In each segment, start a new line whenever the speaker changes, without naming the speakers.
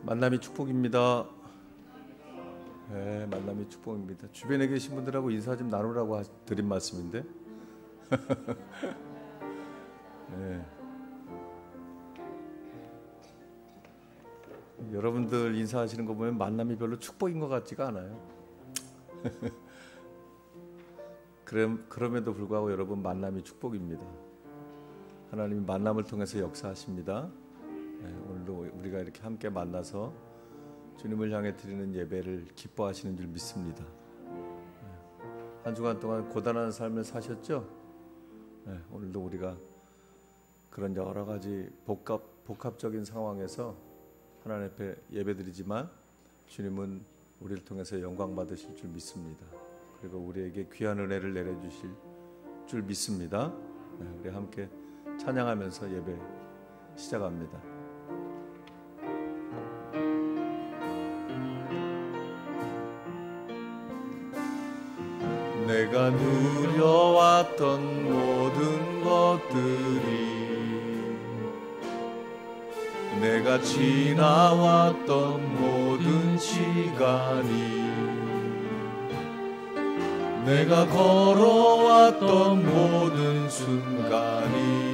만남이 축복입니다. 네, 만남이 축복입니다. 주변에 계신 분들하고 인사 좀 나누라고 드린 말씀인데 네. 여러분들 인사하시는 거 보면 만남이 별로 축복인 것 같지가 않아요. 그럼에도 불구하고 여러분 만남이 축복입니다. 하나님이 만남을 통해서 역사하십니다. 네, 오늘도 우리가 이렇게 함께 만나서 주님을 향해 드리는 예배를 기뻐하시는 줄 믿습니다. 네, 한 주간 동안 고단한 삶을 사셨죠? 네, 오늘도 우리가 그런 여러 가지 복합적인 상황에서 하나님 앞에 예배드리지만 주님은 우리를 통해서 영광 받으실 줄 믿습니다. 그리고 우리에게 귀한 은혜를 내려주실 줄 믿습니다. 네, 우리 함께 찬양하면서 예배 시작합니다. 내가 누려왔던 모든 것들이, 내가 지나왔던 모든 시간이, 내가 걸어왔던 모든 순간이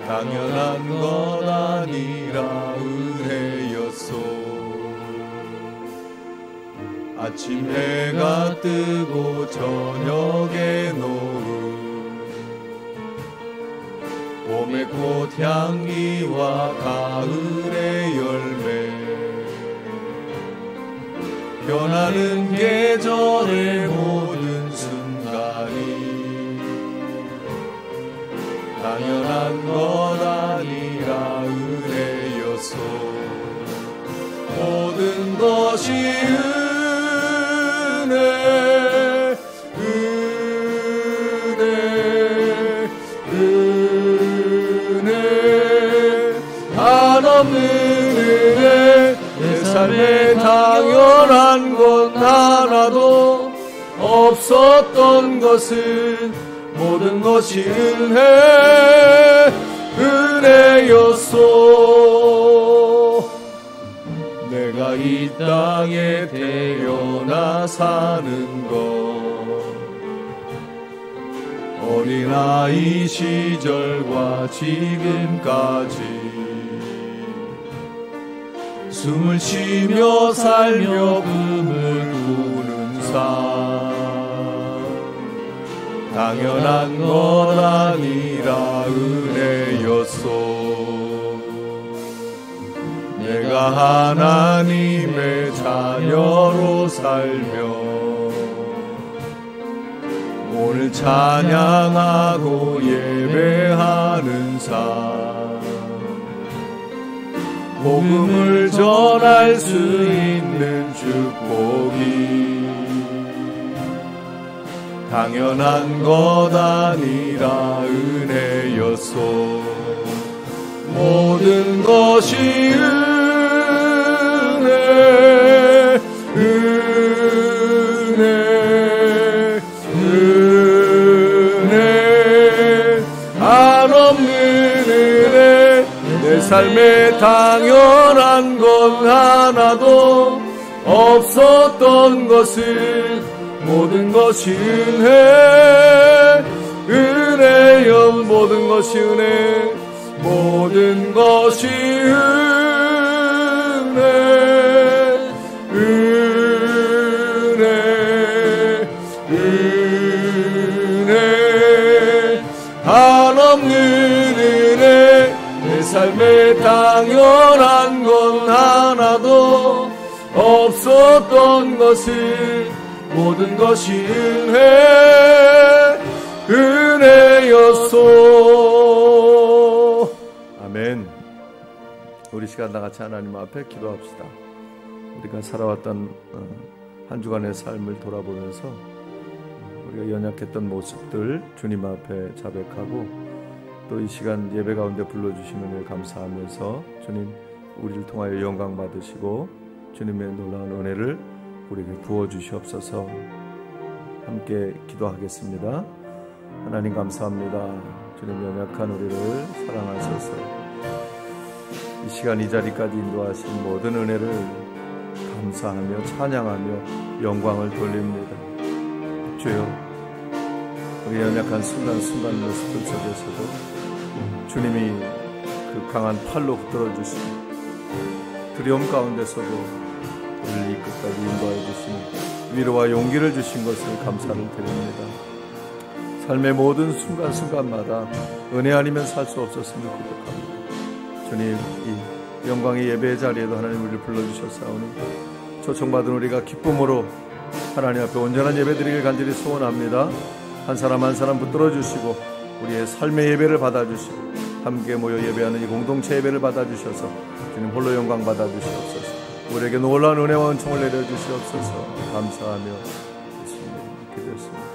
당연한 것 아니라 은혜였소. 아침 해가 뜨고 저녁에 노을, 봄의 꽃향기와 가을의 열매, 변하는 계절의 모든 순간이 당연한 것 아니라 은혜였소. 모든 것이 한없는 은혜, 내 삶에 당연한 것 하나도 없었던 것은 모든 것이 은혜였소. 내가 이 땅에 태어나 사는 것, 어린아이 시절과 지금까지 숨을 쉬며 살며 꿈을 꾸는 삶, 당연한 것 아니라 은혜였소. 내가 하나님의 자녀로 살며 오늘 찬양하고 예배하는 삶, 복음을 전할 수 있는 축복이 당연한 것 아니라 은혜였소. 모든 것이 은혜, 은혜, 은혜, 한없는 은혜, 내 삶에 당연한 것 하나도 없었던 것을 모든 것이 은혜, 은혜여. 모든 것이 은혜, 모든 것이 은혜, 은혜, 은혜, 한없는 은혜, 내 삶에 당연한 건 하나도 없었던 것을 모든 것이 은혜였소. 아멘. 우리 시간 다 같이 하나님 앞에 기도합시다. 우리가 살아왔던 한 주간의 삶을 돌아보면서 우리가 연약했던 모습들 주님 앞에 자백하고, 또 이 시간 예배 가운데 불러주시는 은혜 감사하면서 주님 우리를 통하여 영광 받으시고 주님의 놀라운 은혜를 우리에게 부어주시옵소서. 함께 기도하겠습니다. 하나님 감사합니다. 주님 연약한 우리를 사랑하셔서 이 시간 이 자리까지 인도하신 모든 은혜를 감사하며 찬양하며 영광을 돌립니다. 주여, 우리 연약한 순간순간 모습들 속에서도 주님이 그 강한 팔로 붙들어주시고 두려움 가운데서도 우리를 이 끝까지 인도하여 주시니 위로와 용기를 주신 것을 감사를 드립니다. 삶의 모든 순간순간마다 은혜 아니면 살 수 없었음을 고백합니다. 주님, 이 영광의 예배의 자리에도 하나님 우리를 불러주셨사오니 초청받은 우리가 기쁨으로 하나님 앞에 온전한 예배 드리길 간절히 소원합니다. 한 사람 한 사람 붙들어 주시고 우리의 삶의 예배를 받아주시고 함께 모여 예배하는 이 공동체 예배를 받아주셔서 주님 홀로 영광 받아주시옵소서. 우리에게 놀라운 은혜와 은총을 내려주시옵소서. 감사하며 예수님 기도했습니다.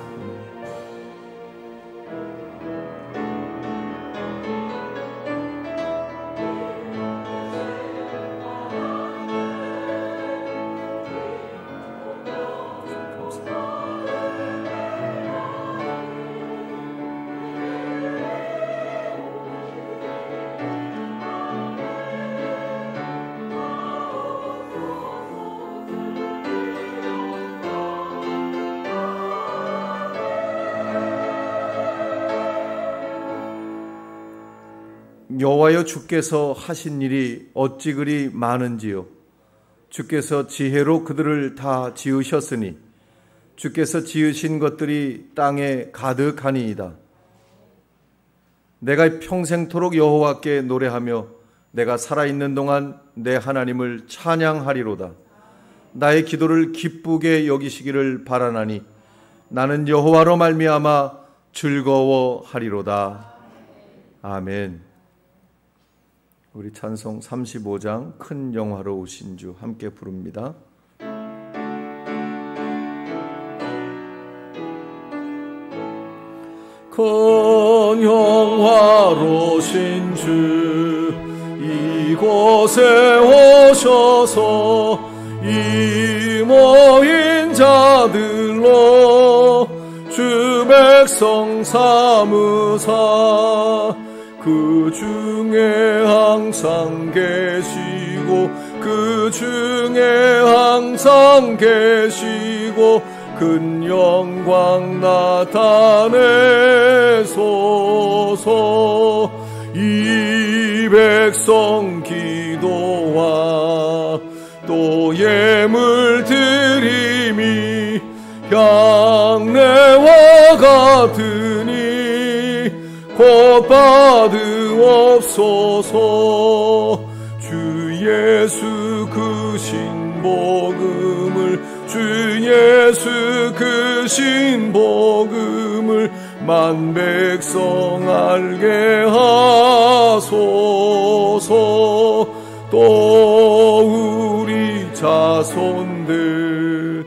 여호와여, 주께서 하신 일이 어찌 그리 많은지요. 주께서 지혜로 그들을 다 지으셨으니 주께서 지으신 것들이 땅에 가득하니이다. 내가 평생토록 여호와께 노래하며 내가 살아있는 동안 내 하나님을 찬양하리로다. 나의 기도를 기쁘게 여기시기를 바라나니 나는 여호와로 말미암아 즐거워하리로다. 아멘. 우리 찬송 35장 큰 영화로 오신 주 함께 부릅니다. 큰 영화로 오신 주 이곳에 오셔서 이 모인 자들로 주 백성 삼으사 그 중에 항상 계시고 그 중에 항상 계시고 큰 영광 나타내소서. 이 백성 기도와 또 예물 드림이 향내와 같으니 곧 받으옵소서. 주 예수 그 신복음을 주 예수 그 신복음을 만 백성 알게 하소서. 또 우리 자손들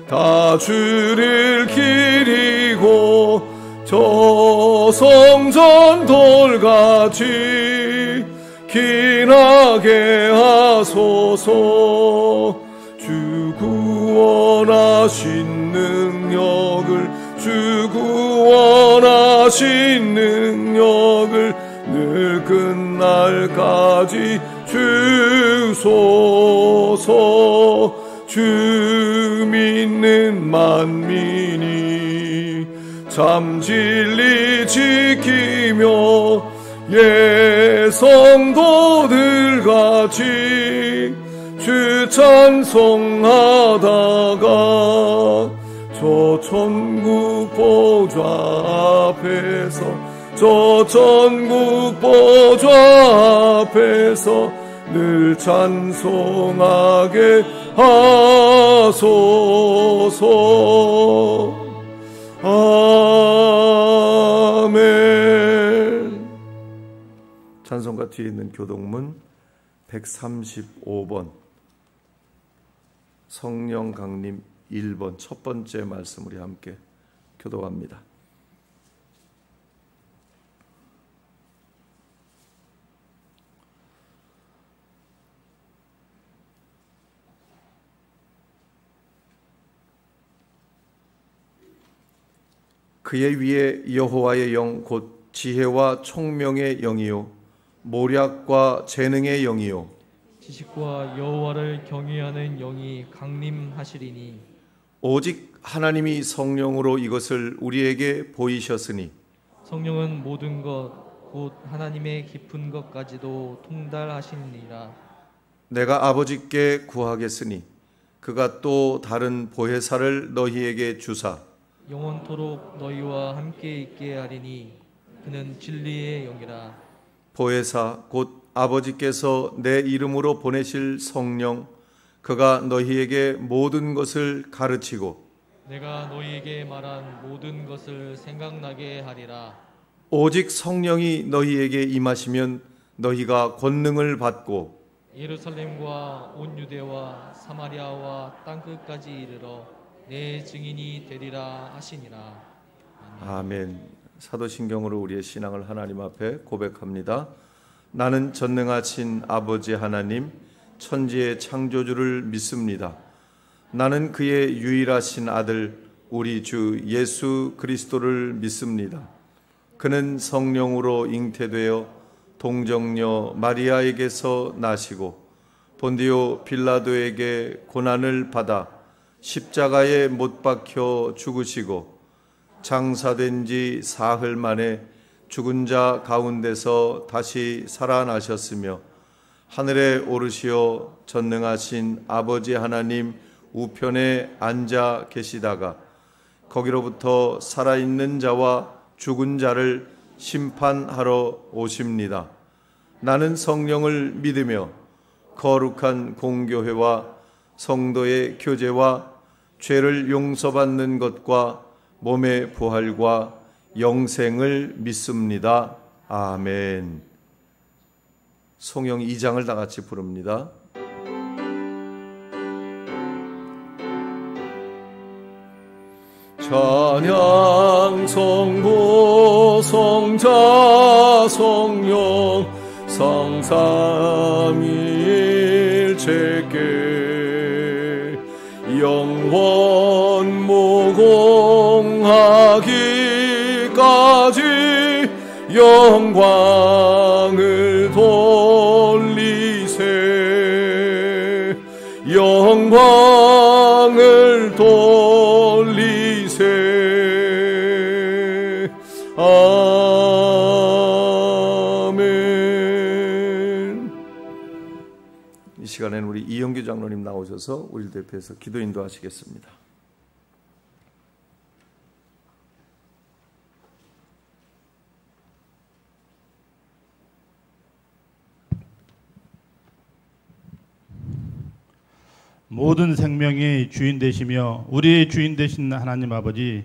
다 주를 기리고 저 성전 돌같이 기나게 하소서. 주 구원하신 능력을 주 구원하신 능력을 늘 끝날까지 주소서. 주 믿는 만민이 참 진리 지키며 예성도들같이 주 찬송하다가 저 천국 보좌 앞에서 저 천국 보좌 앞에서 늘 찬송하게 하소서. 아멘. 찬송가 뒤에 있는 교동문 135번 성령 강림 1번 첫 번째 말씀 우리 함께 교독합니다. 그의 위에 여호와의 영 곧 지혜와 총명의 영이요 모략과 재능의 영이요
지식과 여호와를 경외하는 영이 강림하시리니
오직 하나님이 성령으로 이것을 우리에게 보이셨으니
성령은 모든 것 곧 하나님의 깊은 것까지도 통달하시니라.
내가 아버지께 구하겠으니 그가 또 다른 보혜사를 너희에게 주사
영원토록 너희와 함께 있게 하리니 그는 진리의 영이라.
보혜사 곧 아버지께서 내 이름으로 보내실 성령 그가 너희에게 모든 것을 가르치고
내가 너희에게 말한 모든 것을 생각나게 하리라.
오직 성령이 너희에게 임하시면 너희가 권능을 받고
예루살렘과 온 유대와 사마리아와 땅끝까지 이르러 내 증인이 되리라 하시니라.
아멘. 사도신경으로 우리의 신앙을 하나님 앞에 고백합니다. 나는 전능하신 아버지 하나님 천지의 창조주를 믿습니다. 나는 그의 유일하신 아들 우리 주 예수 그리스도를 믿습니다. 그는 성령으로 잉태되어 동정녀 마리아에게서 나시고 본디오 빌라도에게 고난을 받아 십자가에 못 박혀 죽으시고 장사된 지 사흘 만에 죽은 자 가운데서 다시 살아나셨으며 하늘에 오르시어 전능하신 아버지 하나님 우편에 앉아 계시다가 거기로부터 살아있는 자와 죽은 자를 심판하러 오십니다. 나는 성령을 믿으며 거룩한 공교회와 성도의 교제와 죄를 용서받는 것과 몸의 부활과 영생을 믿습니다. 아멘. 송영 2장을 다 같이 부릅니다. 찬양 성부 성자 성령 성삼위일체께 영원 무궁하기까지 영광을 돌리세 영광을 돌리세 아멘. 이 시간에는 우리 이영규 장로님 나오셔서 우리를 대표해서 기도 인도하시겠습니다.
모든 생명의 주인 되시며 우리의 주인 되신 하나님 아버지,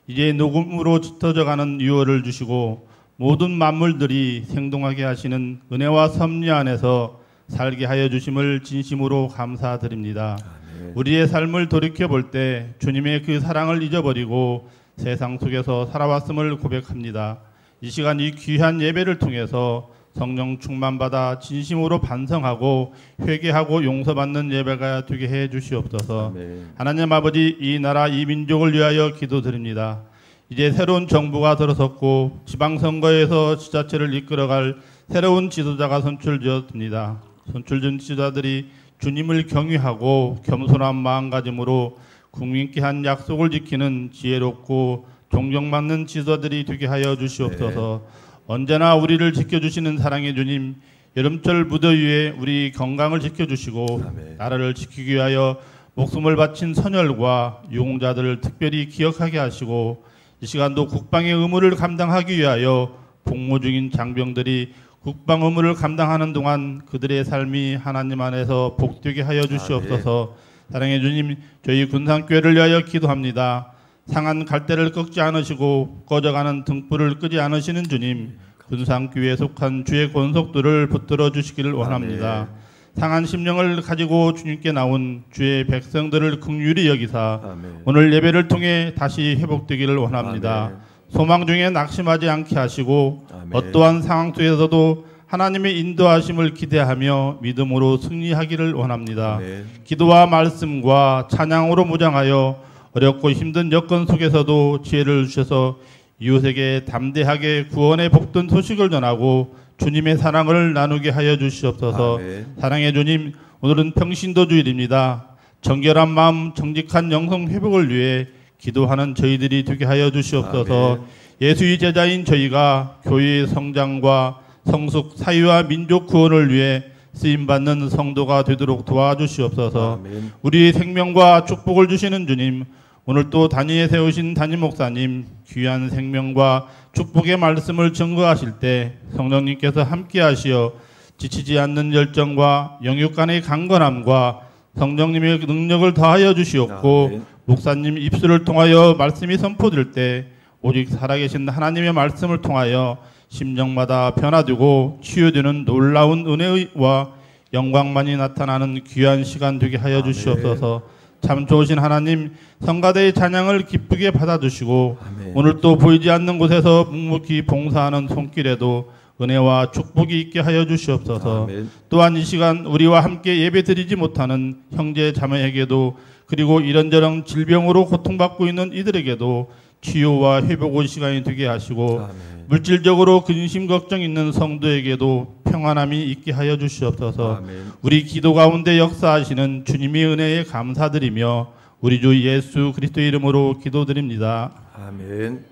이제 녹음으로 짙어져가는 유월을 주시고 모든 만물들이 생동하게 하시는 은혜와 섭리 안에서 살게 하여 주심을 진심으로 감사드립니다. 아멘. 우리의 삶을 돌이켜볼 때 주님의 그 사랑을 잊어버리고 세상 속에서 살아왔음을 고백합니다. 이 시간 이 귀한 예배를 통해서 성령 충만받아 진심으로 반성하고 회개하고 용서받는 예배가 되게 해 주시옵소서. 아멘. 하나님 아버지, 이 나라 이 민족을 위하여 기도드립니다. 이제 새로운 정부가 들어섰고 지방선거에서 지자체를 이끌어갈 새로운 지도자가 선출되었습니다. 선출된 지도자들이 주님을 경외하고 겸손한 마음가짐으로 국민께 한 약속을 지키는 지혜롭고 존경받는 지도자들이 되게 하여 주시옵소서. 네. 언제나 우리를 지켜주시는 사랑의 주님, 여름철 무더위에 우리 건강을 지켜주시고 아멘. 나라를 지키기 위하여 목숨을 바친 선열과 유공자들을 특별히 기억하게 하시고 이 시간도 국방의 의무를 감당하기 위하여 복무 중인 장병들이 국방 의무를 감당하는 동안 그들의 삶이 하나님 안에서 복되게 하여 주시옵소서. 사랑의 주님, 저희 군산교회를 위하여 기도합니다. 상한 갈대를 꺾지 않으시고 꺼져가는 등불을 끄지 않으시는 주님, 군산교회에 속한 주의 권속들을 붙들어 주시기를 원합니다. 아멘. 상한 심령을 가지고 주님께 나온 주의 백성들을 긍휼히 여기사 아멘. 오늘 예배를 통해 다시 회복되기를 원합니다. 아멘. 소망 중에 낙심하지 않게 하시고 아멘. 어떠한 상황 속에서도 하나님의 인도하심을 기대하며 믿음으로 승리하기를 원합니다. 아멘. 기도와 말씀과 찬양으로 무장하여 어렵고 힘든 여건 속에서도 지혜를 주셔서 이웃에게 담대하게 구원의 복된 소식을 전하고 주님의 사랑을 나누게 하여 주시옵소서.
아멘.
사랑의 주님, 오늘은 평신도 주일입니다. 정결한 마음, 정직한 영성 회복을 위해 기도하는 저희들이 되게 하여 주시옵소서.
아멘.
예수의 제자인 저희가 교회의 성장과 성숙, 사회와 민족 구원을 위해 쓰임받는 성도가 되도록 도와주시옵소서.
아멘.
우리의 생명과 축복을 주시는 주님, 오늘 또 단위에 세우신 담임 목사님 귀한 생명과 축복의 말씀을 증거하실 때 성령님께서 함께 하시어 지치지 않는 열정과 영육 간의 강건함과 성령님의 능력을 더하여 주시옵고,
아멘.
목사님 입술을 통하여 말씀이 선포될 때 오직 살아계신 하나님의 말씀을 통하여 심령마다 변화되고 치유되는 놀라운 은혜와 영광만이 나타나는 귀한 시간 되게 하여
아멘.
주시옵소서. 참 좋으신 하나님, 성가대의 찬양을 기쁘게 받아주시고
아멘.
오늘 또 보이지 않는 곳에서 묵묵히 봉사하는 손길에도 은혜와 축복이 있게 하여 주시옵소서.
아멘.
또한 이 시간 우리와 함께 예배드리지 못하는 형제 자매에게도, 그리고 이런저런 질병으로 고통받고 있는 이들에게도 치유와 회복의 시간이 되게 하시고,
아멘.
물질적으로 근심 걱정 있는 성도에게도 평안함이 있게 하여 주시옵소서.
아멘.
우리 기도 가운데 역사하시는 주님의 은혜에 감사드리며 우리 주 예수 그리스도의 이름으로 기도드립니다.
아멘.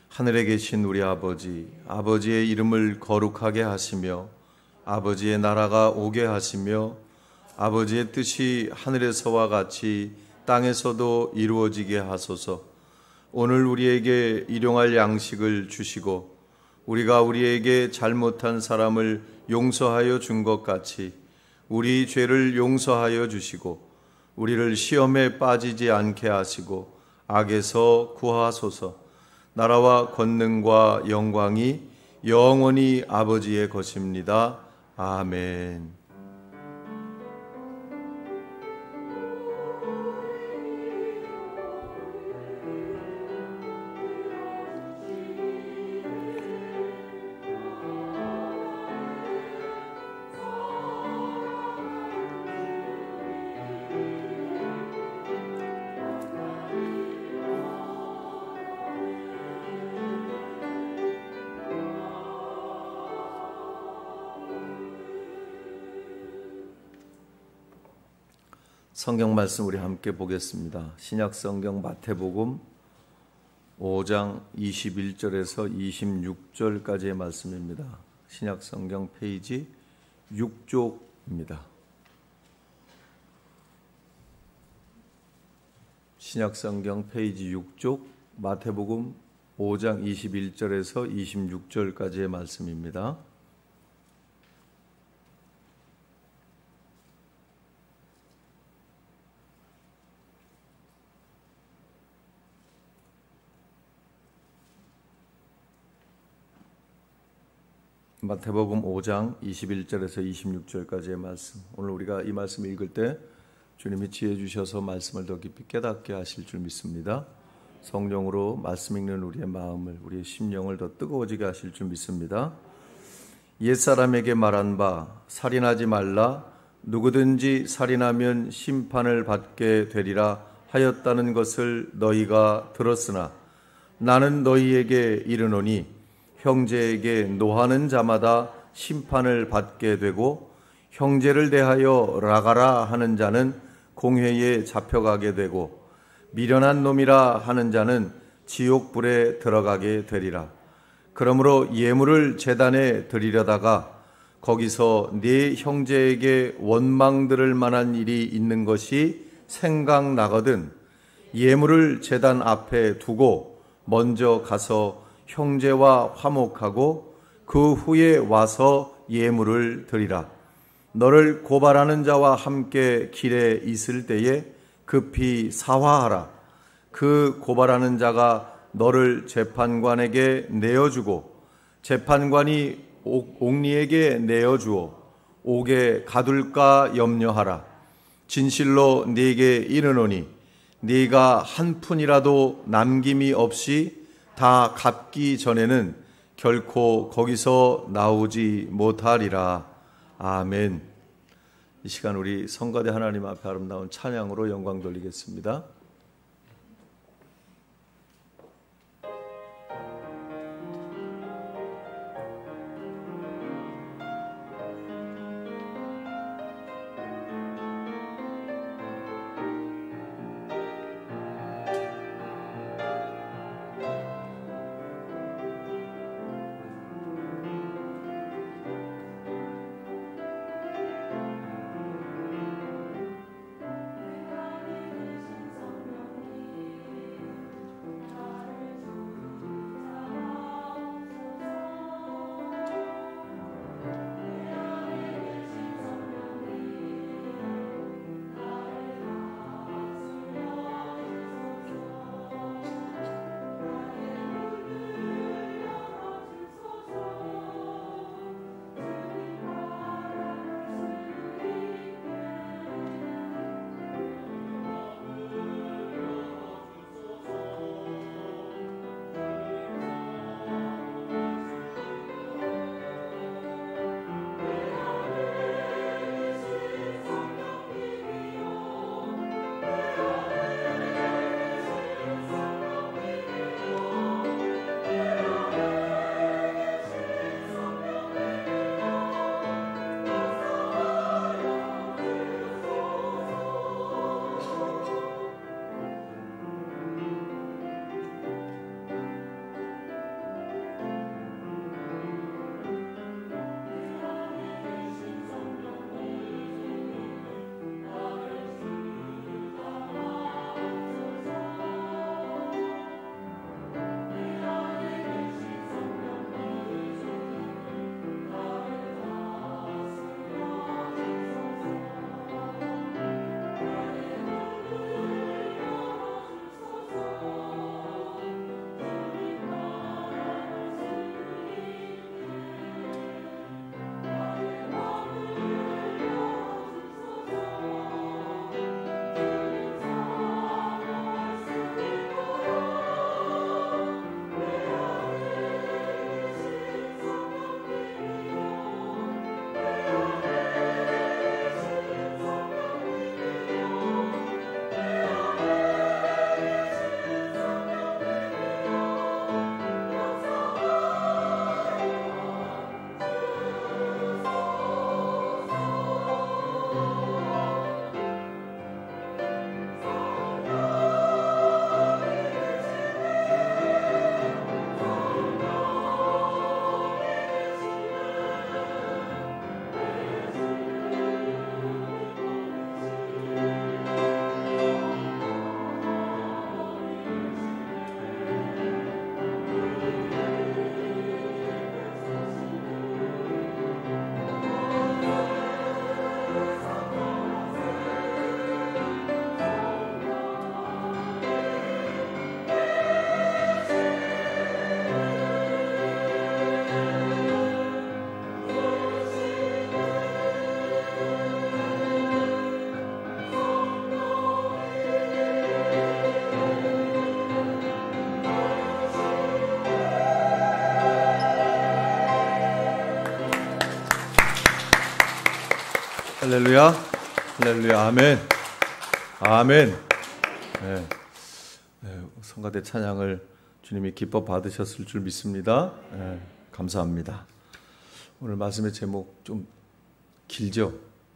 하늘에 계신 우리 아버지, 아버지의 이름을 거룩하게 하시며 아버지의 나라가 오게 하시며 아버지의 뜻이 하늘에서와 같이 땅에서도 이루어지게 하소서. 오늘 우리에게 일용할 양식을 주시고 우리가 우리에게 잘못한 사람을 용서하여 준 것 같이 우리 죄를 용서하여 주시고 우리를 시험에 빠지지 않게 하시고 악에서 구하소서. 나라와 권능과 영광이 영원히 아버지의 것입니다. 아멘. 성경 말씀 우리 함께 보겠습니다. 신약 성경 마태복음 5장 21절에서 26절까지의 말씀입니다. 신약 성경 페이지 6쪽입니다. 신약 성경 페이지 6쪽 마태복음 5장 21절에서 26절까지의 말씀입니다. 마태복음 5장 21절에서 26절까지의 말씀. 오늘 우리가 이 말씀 읽을 때 주님이 지혜 주셔서 말씀을 더 깊이 깨닫게 하실 줄 믿습니다. 성령으로 말씀 읽는 우리의 마음을, 우리의 심령을 더 뜨거워지게 하실 줄 믿습니다. 옛사람에게 말한 바 살인하지 말라, 누구든지 살인하면 심판을 받게 되리라 하였다는 것을 너희가 들었으나 나는 너희에게 이르노니 형제에게 노하는 자마다 심판을 받게 되고 형제를 대하여 라가라 하는 자는 공회에 잡혀가게 되고 미련한 놈이라 하는 자는 지옥불에 들어가게 되리라. 그러므로 예물을 제단에 드리려다가 거기서 네 형제에게 원망 들을 만한 일이 있는 것이 생각나거든 예물을 제단 앞에 두고 먼저 가서 형제와 화목하고 그 후에 와서 예물을 드리라. 너를 고발하는 자와 함께 길에 있을 때에 급히 사화하라. 그 고발하는 자가 너를 재판관에게 내어주고 재판관이 옥리에게 내어주어 옥에 가둘까 염려하라. 진실로 네게 이르노니 네가 한 푼이라도 남김이 없이 다 갚기 전에는 결코 거기서 나오지 못하리라. 아멘. 이 시간 우리 성가대 하나님 앞에 아름다운 찬양으로 영광 돌리겠습니다. 할렐루야, 할렐루야, 아멘, 아멘. 네. 네, 성가대 찬양을 주님이 기뻐 받으셨을 줄 믿습니다. 네, 감사합니다. 오늘 말씀의 제목 좀 길죠?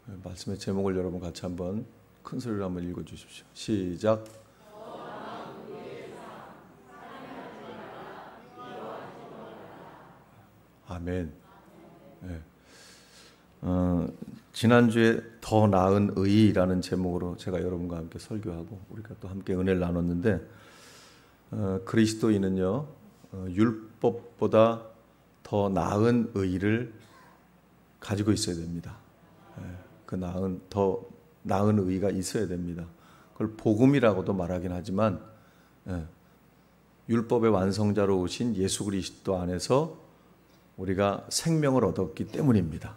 네, 말씀의 제목을 여러분 같이 한번 큰 소리로 한번 읽어주십시오. 시작. 아멘. 네. 지난주에 더 나은 의라는 제목으로 제가 여러분과 함께 설교하고 우리가 또 함께 은혜를 나눴는데, 그리스도인은요 율법보다 더 나은 의를 가지고 있어야 됩니다. 그 더 나은 의가 있어야 됩니다. 그걸 복음이라고도 말하긴 하지만, 율법의 완성자로 오신 예수 그리스도 안에서 우리가 생명을 얻었기 때문입니다.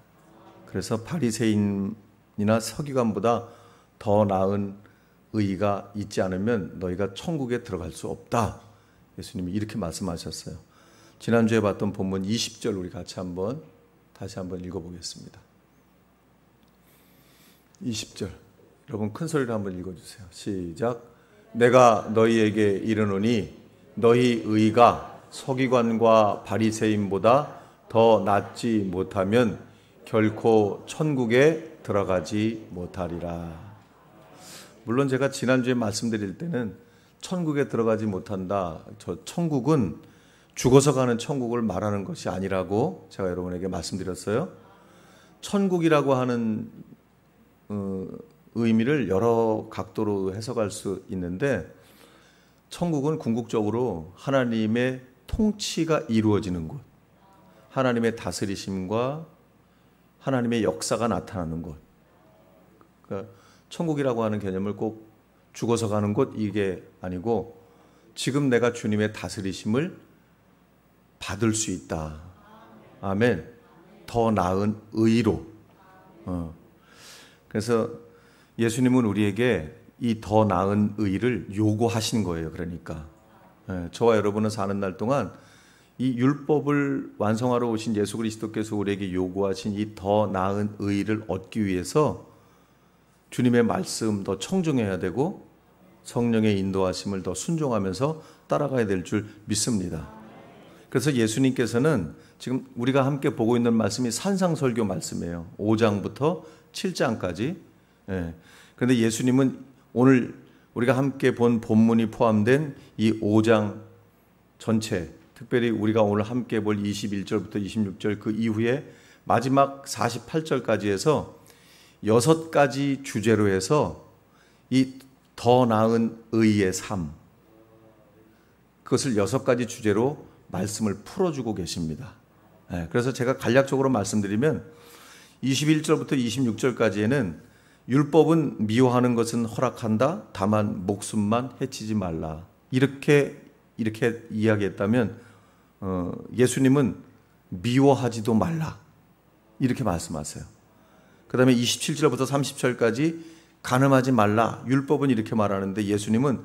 그래서 바리새인이나 서기관보다 더 나은 의가 있지 않으면 너희가 천국에 들어갈 수 없다. 예수님이 이렇게 말씀하셨어요. 지난주에 봤던 본문 20절 우리 같이 다시 한번 읽어보겠습니다. 20절 여러분 큰 소리로 한번 읽어주세요. 시작. 내가 너희에게 이르노니 너희 의가 서기관과 바리새인보다 더 낫지 못하면 결코 천국에 들어가지 못하리라. 물론 제가 지난주에 말씀드릴 때는 천국에 들어가지 못한다, 저 천국은 죽어서 가는 천국을 말하는 것이 아니라고 제가 여러분에게 말씀드렸어요. 천국이라고 하는 의미를 여러 각도로 해석할 수 있는데, 천국은 궁극적으로 하나님의 통치가 이루어지는 곳, 하나님의 다스리심과 하나님의 역사가 나타나는 곳. 그러니까 천국이라고 하는 개념을 꼭 죽어서 가는 곳 이게 아니고, 지금 내가 주님의 다스리심을 받을 수 있다. 아멘. 더 나은 의로. 그래서 예수님은 우리에게 이 더 나은 의를 요구하신 거예요. 그러니까 저와 여러분은 사는 날 동안 이 율법을 완성하러 오신 예수 그리스도께서 우리에게 요구하신 이 더 나은 의를 얻기 위해서 주님의 말씀 더 청중해야 되고 성령의 인도하심을 더 순종하면서 따라가야 될 줄 믿습니다. 그래서 예수님께서는 지금 우리가 함께 보고 있는 말씀이 산상설교 말씀이에요. 5장부터 7장까지. 그런데 예수님은 오늘 우리가 함께 본 본문이 포함된 이 5장 전체, 특별히 우리가 오늘 함께 볼 21절부터 26절 그 이후에 마지막 48절까지 해서 6가지 주제로 해서 이 더 나은 의의 삶, 그것을 6가지 주제로 말씀을 풀어주고 계십니다. 그래서 제가 간략적으로 말씀드리면 21절부터 26절까지에는 율법은 미워하는 것은 허락한다, 다만 목숨만 해치지 말라, 이렇게 이야기했다면 예수님은 미워하지도 말라 이렇게 말씀하세요. 그 다음에 27절부터 30절까지 간음하지 말라, 율법은 이렇게 말하는데 예수님은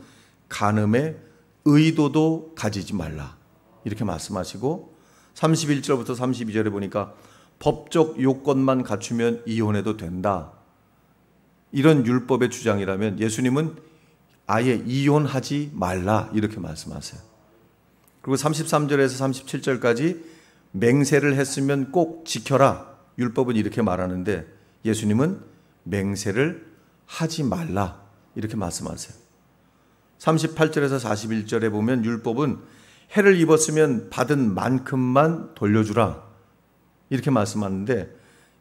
간음의 의도도 가지지 말라 이렇게 말씀하시고, 31절부터 32절에 보니까 법적 요건만 갖추면 이혼해도 된다, 이런 율법의 주장이라면 예수님은 아예 이혼하지 말라 이렇게 말씀하세요. 그리고 33절에서 37절까지 맹세를 했으면 꼭 지켜라, 율법은 이렇게 말하는데 예수님은 맹세를 하지 말라 이렇게 말씀하세요. 38절에서 41절에 보면 율법은 해를 입었으면 받은 만큼만 돌려주라 이렇게 말씀하는데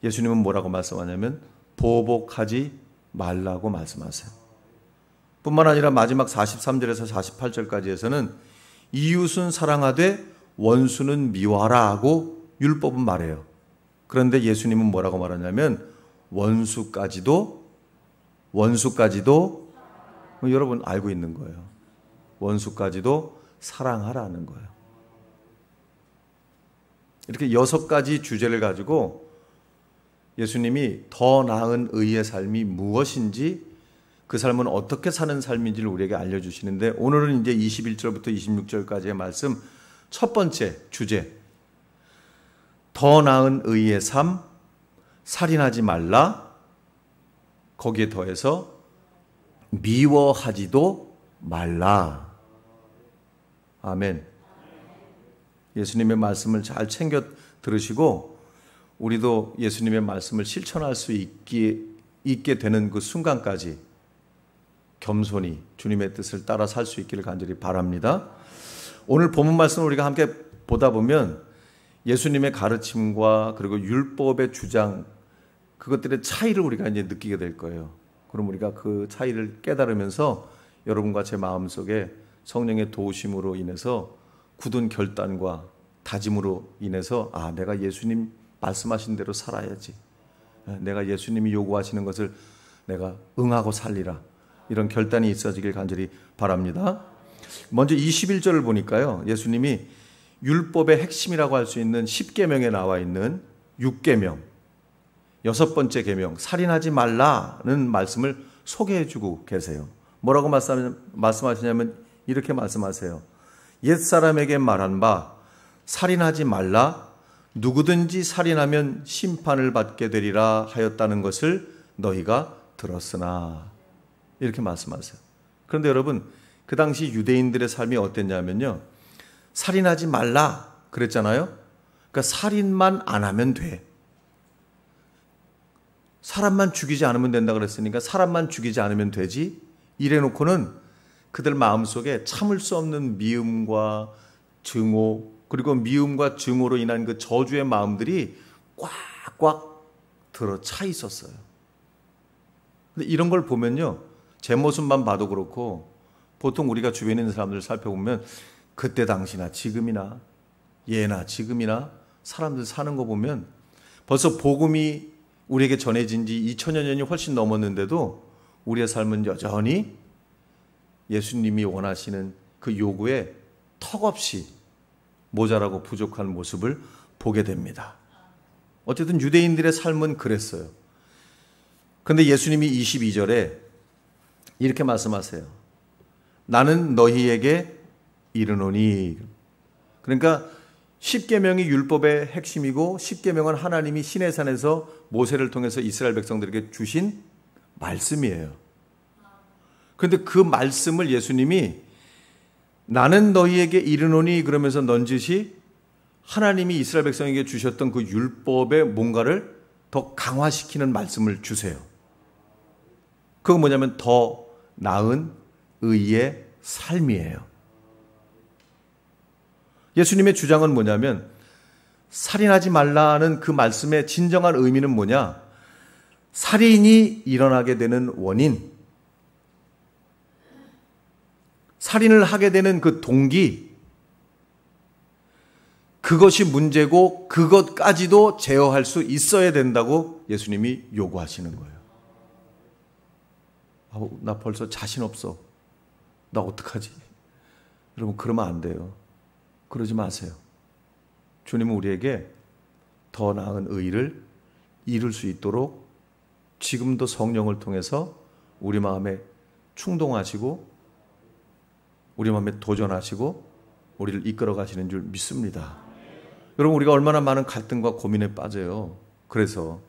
예수님은 뭐라고 말씀하냐면 보복하지 말라고 말씀하세요. 뿐만 아니라 마지막 43절에서 48절까지에서는 이웃은 사랑하되 원수는 미워하라 하고 율법은 말해요. 그런데 예수님은 뭐라고 말하냐면 원수까지도 여러분 알고 있는 거예요. 원수까지도 사랑하라는 거예요. 이렇게 6가지 주제를 가지고 예수님이 더 나은 의의 삶이 무엇인지, 그 삶은 어떻게 사는 삶인지를 우리에게 알려주시는데, 오늘은 이제 21절부터 26절까지의 말씀 첫 번째 주제, 더 나은 의의 삶, 살인하지 말라, 거기에 더해서 미워하지도 말라. 아멘. 예수님의 말씀을 잘 챙겨 들으시고 우리도 예수님의 말씀을 실천할 수 있게 되는 그 순간까지 겸손히 주님의 뜻을 따라 살 수 있기를 간절히 바랍니다. 오늘 본문 말씀을 우리가 함께 보다 보면 예수님의 가르침과 그리고 율법의 주장, 그것들의 차이를 우리가 이제 느끼게 될 거예요. 그럼 우리가 그 차이를 깨달으면서 여러분과 제 마음속에 성령의 도우심으로 인해서 굳은 결단과 다짐으로 인해서 내가 예수님 말씀하신 대로 살아야지. 내가 예수님이 요구하시는 것을 내가 응하고 살리라. 이런 결단이 있어지길 간절히 바랍니다. 먼저 21절을 보니까요. 예수님이 율법의 핵심이라고 할 수 있는 10계명에 나와 있는 6계명, 6번째 계명, 살인하지 말라는 말씀을 소개해주고 계세요. 뭐라고 말씀하시냐면 이렇게 말씀하세요. 옛사람에게 말한 바 살인하지 말라, 누구든지 살인하면 심판을 받게 되리라 하였다는 것을 너희가 들었으나, 이렇게 말씀하세요. 그런데 여러분, 그 당시 유대인들의 삶이 어땠냐면요, 살인하지 말라 그랬잖아요. 그러니까 살인만 안 하면 돼. 사람만 죽이지 않으면 된다 그랬으니까 사람만 죽이지 않으면 되지, 이래놓고는 그들 마음속에 참을 수 없는 미움과 증오, 그리고 미움과 증오로 인한 그 저주의 마음들이 꽉꽉 들어차 있었어요. 근데 이런 걸 보면요, 제 모습만 봐도 그렇고 보통 우리가 주변에 있는 사람들을 살펴보면 그때 당시나 지금이나 예나 지금이나 사람들 사는 거 보면 벌써 복음이 우리에게 전해진 지 2000여 년이 훨씬 넘었는데도 우리의 삶은 여전히 예수님이 원하시는 그 요구에 턱없이 모자라고 부족한 모습을 보게 됩니다. 어쨌든 유대인들의 삶은 그랬어요. 그런데 예수님이 22절에 이렇게 말씀하세요. 나는 너희에게 이르노니. 그러니까 10계명이 율법의 핵심이고 10계명은 하나님이 시내산에서 모세를 통해서 이스라엘 백성들에게 주신 말씀이에요. 그런데 그 말씀을 예수님이 나는 너희에게 이르노니 그러면서 넌지시 하나님이 이스라엘 백성에게 주셨던 그 율법의 뭔가를 더 강화시키는 말씀을 주세요. 그건 뭐냐면 더 나은 의의 삶이에요. 예수님의 주장은 뭐냐면 살인하지 말라는 그 말씀의 진정한 의미는 뭐냐? 살인이 일어나게 되는 원인, 살인을 하게 되는 그 동기, 그것이 문제고 그것까지도 제어할 수 있어야 된다고 예수님이 요구하시는 거예요. 나 벌써 자신 없어. 나 어떡하지? 여러분, 그러면 안 돼요. 그러지 마세요. 주님은 우리에게 더 나은 의를 이룰 수 있도록 지금도 성령을 통해서 우리 마음에 충동하시고 우리 마음에 도전하시고 우리를 이끌어 가시는 줄 믿습니다. 여러분, 우리가 얼마나 많은 갈등과 고민에 빠져요. 그래서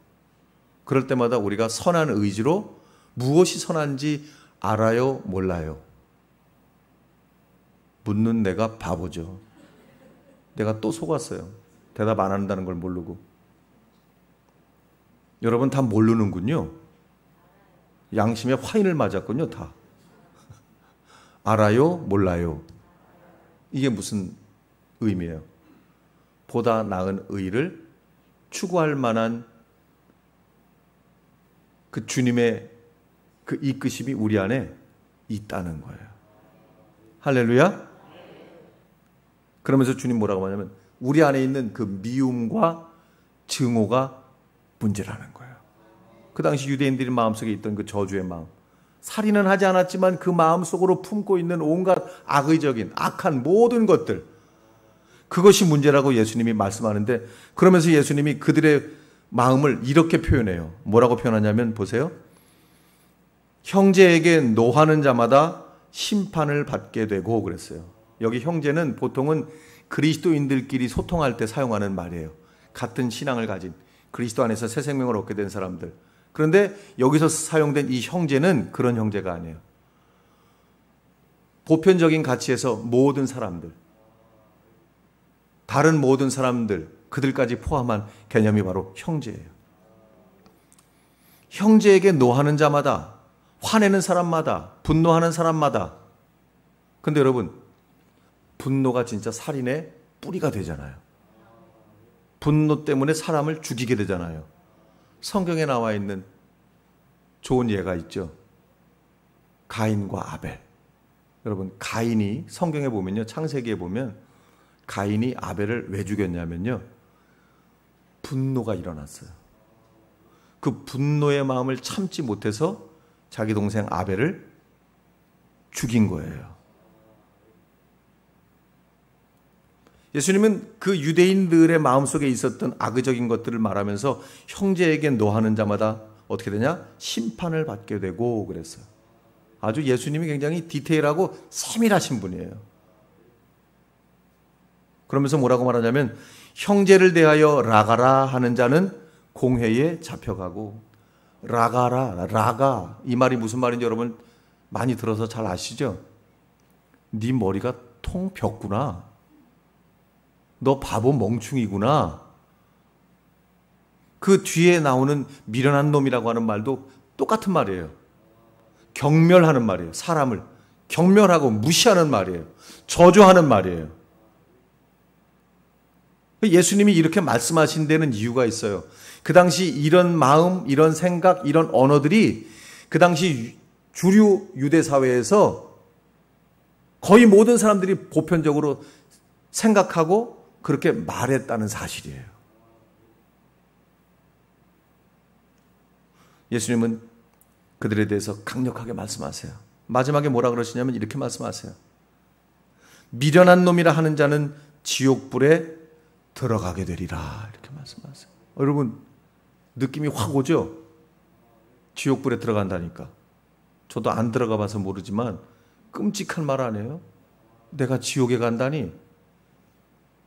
그럴 때마다 우리가 선한 의지로 무엇이 선한지 알아요, 몰라요? 묻는 내가 바보죠. 내가 또 속았어요. 대답 안 한다는 걸 모르고. 여러분 다 모르는군요. 양심에 화인을 맞았군요, 다. 알아요, 몰라요? 이게 무슨 의미예요? 보다 나은 의를 추구할 만한 그 주님의 그 이끄심이 우리 안에 있다는 거예요. 할렐루야? 그러면서 주님 뭐라고 하냐면 우리 안에 있는 그 미움과 증오가 문제라는 거예요. 그 당시 유대인들의 마음속에 있던 그 저주의 마음, 살인은 하지 않았지만 그 마음속으로 품고 있는 온갖 악의적인 악한 모든 것들, 그것이 문제라고 예수님이 말씀하는데, 그러면서 예수님이 그들의 마음을 이렇게 표현해요. 뭐라고 표현하냐면 보세요. 형제에게 노하는 자마다 심판을 받게 되고 그랬어요. 여기 형제는 보통은 그리스도인들끼리 소통할 때 사용하는 말이에요. 같은 신앙을 가진 그리스도 안에서 새 생명을 얻게 된 사람들, 그런데 여기서 사용된 이 형제는 그런 형제가 아니에요. 보편적인 가치에서 모든 사람들, 다른 모든 사람들, 그들까지 포함한 개념이 바로 형제예요. 형제에게 노하는 자마다, 화내는 사람마다, 분노하는 사람마다. 근데 여러분, 분노가 진짜 살인의 뿌리가 되잖아요. 분노 때문에 사람을 죽이게 되잖아요. 성경에 나와 있는 좋은 예가 있죠. 가인과 아벨. 여러분, 가인이 성경에 보면요, 창세기에 보면 가인이 아벨을 왜 죽였냐면요, 분노가 일어났어요. 그 분노의 마음을 참지 못해서 자기 동생 아벨을 죽인 거예요. 예수님은 그 유대인들의 마음속에 있었던 악의적인 것들을 말하면서 형제에게 노하는 자마다 어떻게 되냐? 심판을 받게 되고 그랬어요. 아주 예수님이 굉장히 디테일하고 세밀하신 분이에요. 그러면서 뭐라고 말하냐면 형제를 대하여 라가라 하는 자는 공회에 잡혀가고, 라가라, 라가, 이 말이 무슨 말인지 여러분 많이 들어서 잘 아시죠? 네 머리가 통 벽구나. 너 바보 멍충이구나. 그 뒤에 나오는 미련한 놈이라고 하는 말도 똑같은 말이에요. 경멸하는 말이에요. 사람을 경멸하고 무시하는 말이에요. 저주하는 말이에요. 예수님이 이렇게 말씀하신 데는 이유가 있어요. 그 당시 이런 마음, 이런 생각, 이런 언어들이 그 당시 주류 유대 사회에서 거의 모든 사람들이 보편적으로 생각하고 그렇게 말했다는 사실이에요. 예수님은 그들에 대해서 강력하게 말씀하세요. 마지막에 뭐라 그러시냐면 이렇게 말씀하세요. 미련한 놈이라 하는 자는 지옥불에 들어가게 되리라. 이렇게 말씀하세요. 여러분, 느낌이 확 오죠? 지옥불에 들어간다니까. 저도 안 들어가 봐서 모르지만 끔찍한 말 아니에요? 내가 지옥에 간다니.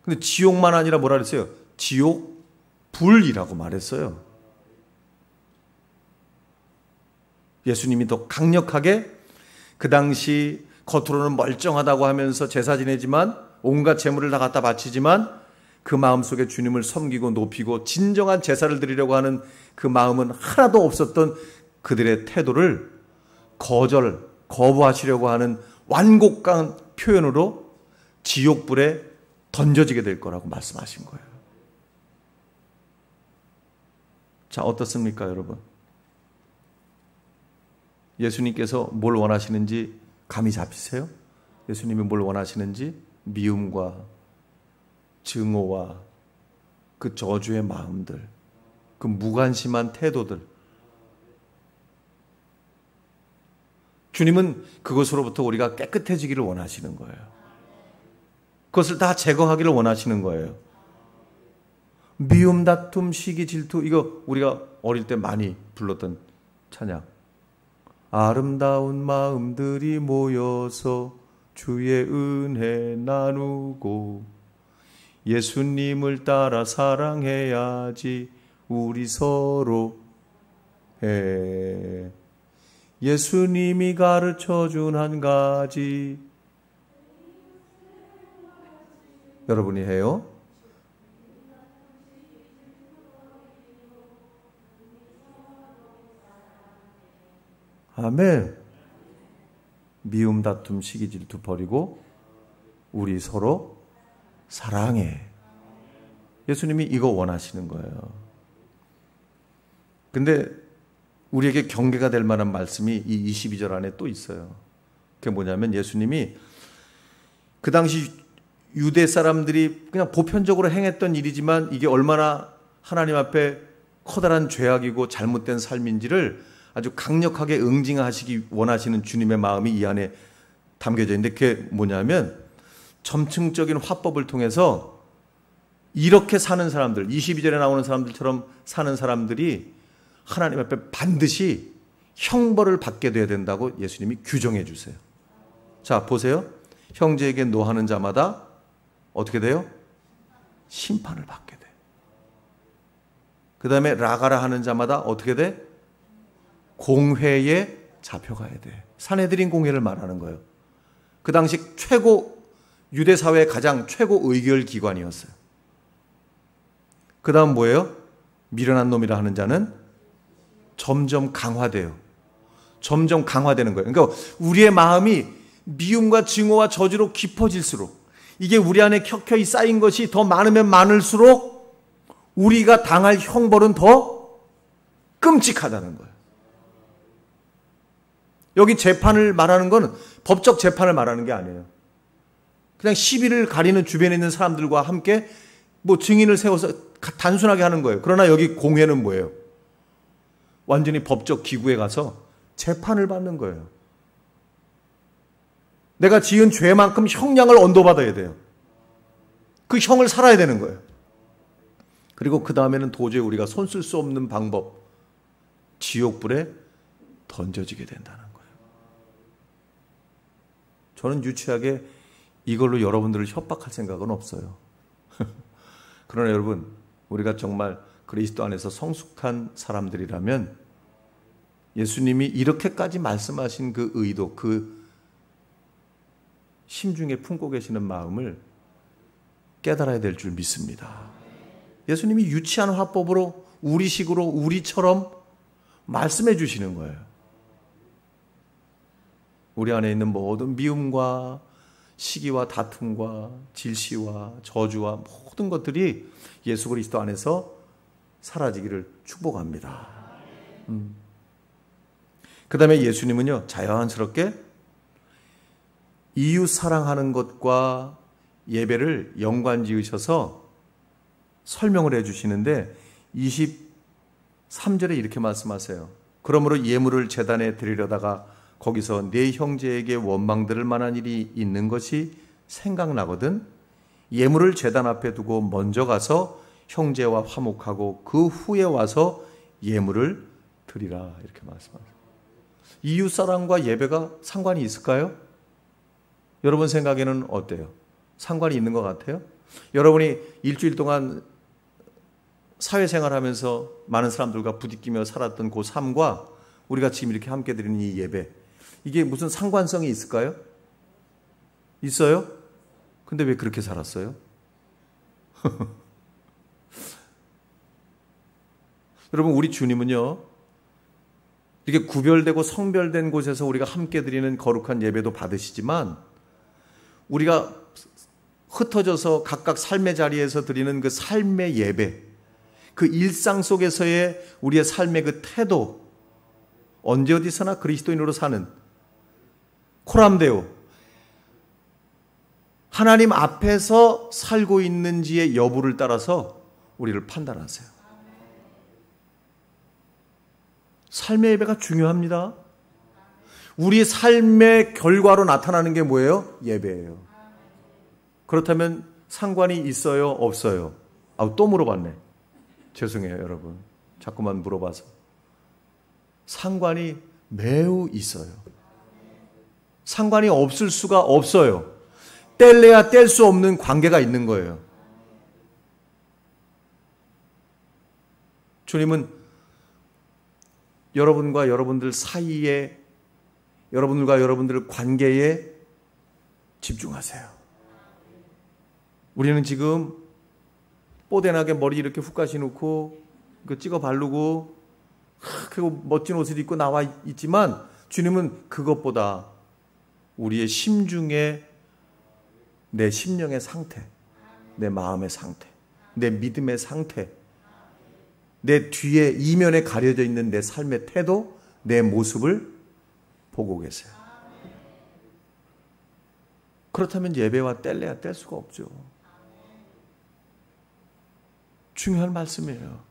근데 지옥만 아니라 뭐라 그랬어요? 지옥불이라고 말했어요. 예수님이 더 강력하게 그 당시 겉으로는 멀쩡하다고 하면서 제사 지내지만 온갖 재물을 다 갖다 바치지만 그 마음속에 주님을 섬기고 높이고 진정한 제사를 드리려고 하는 그 마음은 하나도 없었던 그들의 태도를 거부하시려고 하는 완곡한 표현으로 지옥불에 던져지게 될 거라고 말씀하신 거예요. 자, 어떻습니까, 여러분? 예수님께서 뭘 원하시는지 감이 잡히세요? 예수님이 뭘 원하시는지 미움과 증오와 그 저주의 마음들, 그 무관심한 태도들, 주님은 그것으로부터 우리가 깨끗해지기를 원하시는 거예요. 그것을 다 제거하기를 원하시는 거예요. 미움, 다툼, 시기, 질투, 이거 우리가 어릴 때 많이 불렀던 찬양. 아름다운 마음들이 모여서 주의 은혜 나누고 예수님을 따라 사랑해야지 우리 서로 해. 예수님이 가르쳐준 한 가지 여러분이 해요? 아멘. 미움, 다툼, 시기, 질투 버리고 우리 서로 사랑해. 예수님이 이거 원하시는 거예요. 근데 우리에게 경계가 될 만한 말씀이 이 22절 안에 또 있어요. 그게 뭐냐면 예수님이 그 당시 유대 사람들이 그냥 보편적으로 행했던 일이지만 이게 얼마나 하나님 앞에 커다란 죄악이고 잘못된 삶인지를 아주 강력하게 응징하시기 원하시는 주님의 마음이 이 안에 담겨져 있는데 그게 뭐냐면 점층적인 화법을 통해서 이렇게 사는 사람들, 22절에 나오는 사람들처럼 사는 사람들이 하나님 앞에 반드시 형벌을 받게 돼야 된다고 예수님이 규정해 주세요. 자, 보세요. 형제에게 노하는 자마다 어떻게 돼요? 심판을 받게 돼. 그 다음에 라가라 하는 자마다 어떻게 돼? 공회에 잡혀가야 돼. 산헤드린 공회를 말하는 거예요. 그 당시 유대 사회의 가장 최고 의결 기관이었어요. 그 다음 뭐예요? 미련한 놈이라 하는 자는 점점 강화돼요. 점점 강화되는 거예요. 그러니까 우리의 마음이 미움과 증오와 저주로 깊어질수록, 이게 우리 안에 켜켜이 쌓인 것이 더 많으면 많을수록 우리가 당할 형벌은 더 끔찍하다는 거예요. 여기 재판을 말하는 건 법적 재판을 말하는 게 아니에요. 그냥 시비를 가리는 주변에 있는 사람들과 함께 증인을 세워서 단순하게 하는 거예요. 그러나 여기 공회는 뭐예요? 완전히 법적 기구에 가서 재판을 받는 거예요. 내가 지은 죄만큼 형량을 언도받아야 돼요. 그 형을 살아야 되는 거예요. 그리고 그 다음에는 도저히 우리가 손 쓸 수 없는 방법, 지옥불에 던져지게 된다는 거예요. 저는 유치하게 이걸로 여러분들을 협박할 생각은 없어요. 그러나 여러분, 우리가 정말 그리스도 안에서 성숙한 사람들이라면 예수님이 이렇게까지 말씀하신 그 의도, 그 심중에 품고 계시는 마음을 깨달아야 될 줄 믿습니다. 예수님이 유치한 화법으로 우리식으로 우리처럼 말씀해 주시는 거예요. 우리 안에 있는 모든 미움과 시기와 다툼과 질시와 저주와 모든 것들이 예수 그리스도 안에서 사라지기를 축복합니다. 그 다음에 예수님은요, 자연스럽게 이웃 사랑하는 것과 예배를 연관 지으셔서 설명을 해 주시는데 23절에 이렇게 말씀하세요. 그러므로 예물을 제단에 드리려다가 거기서 내 형제에게 원망들을 만한 일이 있는 것이 생각나거든 예물을 제단 앞에 두고 먼저 가서 형제와 화목하고 그 후에 와서 예물을 드리라, 이렇게 말씀하세요. 이웃사랑과 예배가 상관이 있을까요? 여러분 생각에는 어때요? 상관이 있는 것 같아요? 여러분이 일주일 동안 사회생활하면서 많은 사람들과 부딪히며 살았던 그 삶과 우리가 지금 이렇게 함께 드리는 이 예배, 이게 무슨 상관성이 있을까요? 있어요? 근데 왜 그렇게 살았어요? 여러분, 우리 주님은요, 이렇게 구별되고 성별된 곳에서 우리가 함께 드리는 거룩한 예배도 받으시지만, 우리가 흩어져서 각각 삶의 자리에서 드리는 그 삶의 예배, 그 일상 속에서의 우리의 삶의 그 태도, 언제 어디서나 그리스도인으로 사는 코람데오, 하나님 앞에서 살고 있는지의 여부를 따라서 우리를 판단하세요. 삶의 예배가 중요합니다. 우리 삶의 결과로 나타나는 게 뭐예요? 예배예요. 그렇다면 상관이 있어요? 없어요? 또 물어봤네. 죄송해요, 여러분. 자꾸만 물어봐서. 상관이 매우 있어요. 상관이 없을 수가 없어요. 뗄래야 뗄 수 없는 관계가 있는 거예요. 주님은 여러분과 여러분들 사이에, 여러분과 여러분들 관계에 집중하세요. 우리는 지금 뽀대나게 머리 이렇게 훅 가시 놓고 찍어 바르고 그리고 멋진 옷을 입고 나와 있지만, 주님은 그것보다 우리의 심중에 내 심령의 상태, 내 마음의 상태, 내 믿음의 상태, 내 뒤에 이면에 가려져 있는 내 삶의 태도, 내 모습을 보고 계세요. 그렇다면 예배와 뗄래야 뗄 수가 없죠. 중요한 말씀이에요.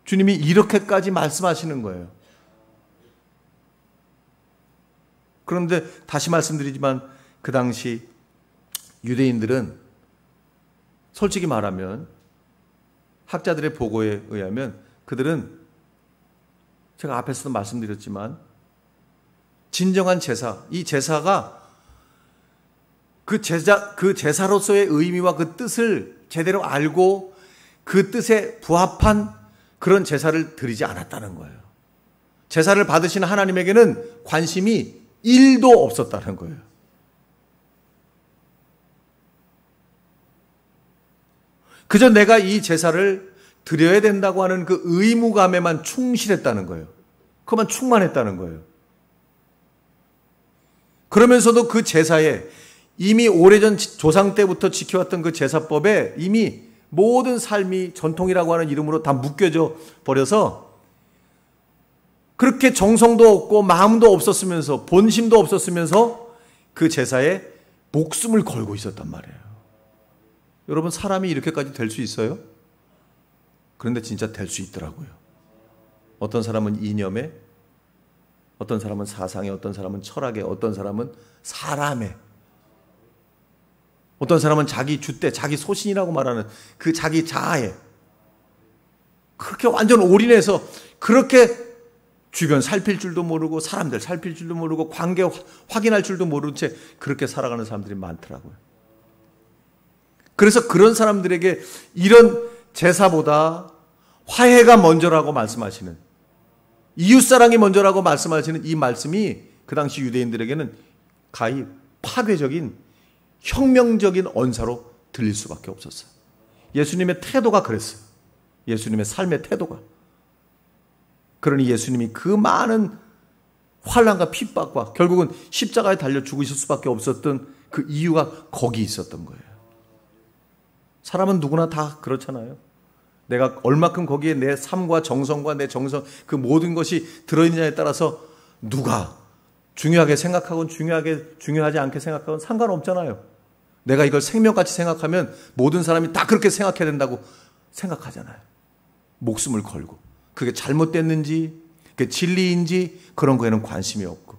주님이 이렇게까지 말씀하시는 거예요. 그런데 다시 말씀드리지만 그 당시 유대인들은 솔직히 말하면, 학자들의 보고에 의하면 그들은, 제가 앞에서도 말씀드렸지만, 진정한 제사, 이 제사가 그 제사로서의 의미와 그 뜻을 제대로 알고 그 뜻에 부합한 그런 제사를 드리지 않았다는 거예요. 제사를 받으시는 하나님에게는 관심이 1도 없었다는 거예요. 그저 내가 이 제사를 드려야 된다고 하는 그 의무감에만 충실했다는 거예요. 그만 충만했다는 거예요. 그러면서도 그 제사에 이미 오래전 조상 때부터 지켜왔던 그 제사법에 이미 모든 삶이 전통이라고 하는 이름으로 다 묶여져 버려서 그렇게 정성도 없고 마음도 없었으면서 본심도 없었으면서 그 제사에 목숨을 걸고 있었단 말이에요. 여러분, 사람이 이렇게까지 될 수 있어요? 그런데 진짜 될 수 있더라고요. 어떤 사람은 이념에, 어떤 사람은 사상에, 어떤 사람은 철학에, 어떤 사람은 사람에, 어떤 사람은 자기 줏대, 자기 소신이라고 말하는 그 자기 자아에 그렇게 완전 올인해서 그렇게 주변 살필 줄도 모르고 사람들 살필 줄도 모르고 관계 확인할 줄도 모르는 채 그렇게 살아가는 사람들이 많더라고요. 그래서 그런 사람들에게 이런 제사보다 화해가 먼저라고 말씀하시는, 이웃사랑이 먼저라고 말씀하시는 이 말씀이 그 당시 유대인들에게는 가히 파괴적인 혁명적인 언사로 들릴 수밖에 없었어요. 예수님의 태도가 그랬어요. 예수님의 삶의 태도가. 그러니 예수님이 그 많은 환난과 핍박과 결국은 십자가에 달려 죽으실 수밖에 없었던 그 이유가 거기 있었던 거예요. 사람은 누구나 다 그렇잖아요. 내가 얼마큼 거기에 내 삶과 정성과 내 정성 그 모든 것이 들어있느냐에 따라서 누가 중요하게 생각하건 중요하지 않게 생각하건 상관없잖아요. 내가 이걸 생명같이 생각하면 모든 사람이 다 그렇게 생각해야 된다고 생각하잖아요. 목숨을 걸고. 그게 잘못됐는지, 그게 진리인지 그런 거에는 관심이 없고.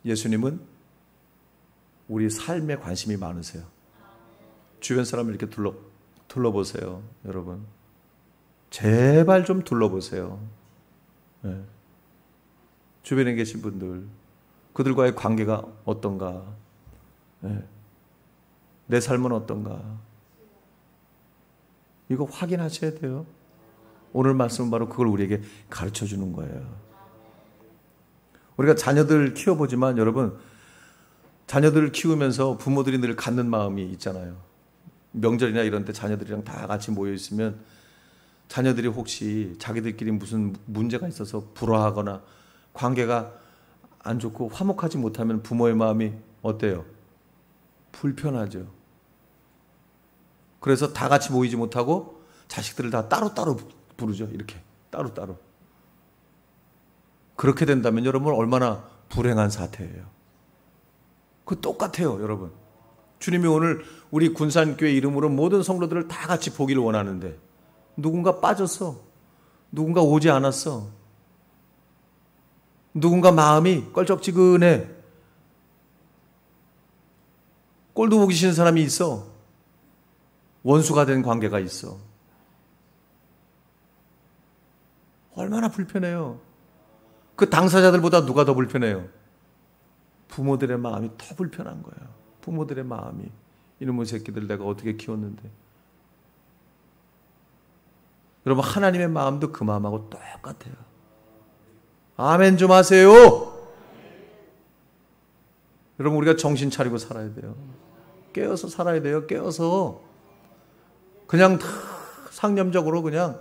예수님은 우리 삶에 관심이 많으세요. 주변 사람을 이렇게 둘러보세요, 여러분. 제발 좀 둘러보세요. 네. 주변에 계신 분들, 그들과의 관계가 어떤가? 네. 내 삶은 어떤가? 이거 확인하셔야 돼요. 오늘 말씀은 바로 그걸 우리에게 가르쳐 주는 거예요. 우리가 자녀들 키워보지만 여러분, 자녀들을 키우면서 부모들이 늘 갖는 마음이 있잖아요. 명절이나 이런 때 자녀들이랑 다 같이 모여 있으면 자녀들이 혹시 자기들끼리 무슨 문제가 있어서 불화하거나 관계가 안 좋고 화목하지 못하면 부모의 마음이 어때요? 불편하죠. 그래서 다 같이 모이지 못하고 자식들을 다 따로따로 부르죠. 이렇게 따로따로. 그렇게 된다면 여러분 얼마나 불행한 사태예요. 그거 똑같아요, 여러분. 주님이 오늘 우리 군산교회 이름으로 모든 성도들을 다 같이 보기를 원하는데 누군가 빠졌어. 누군가 오지 않았어. 누군가 마음이 껄쩍지근해. 꼴도 보기 싫은 사람이 있어. 원수가 된 관계가 있어. 얼마나 불편해요. 그 당사자들보다 누가 더 불편해요? 부모들의 마음이 더 불편한 거예요. 부모들의 마음이. 이놈의 새끼들 내가 어떻게 키웠는데. 여러분, 하나님의 마음도 그 마음하고 똑같아요. 아멘 좀 하세요. 여러분, 우리가 정신 차리고 살아야 돼요. 깨어서 살아야 돼요. 깨어서. 그냥 다 상념적으로 그냥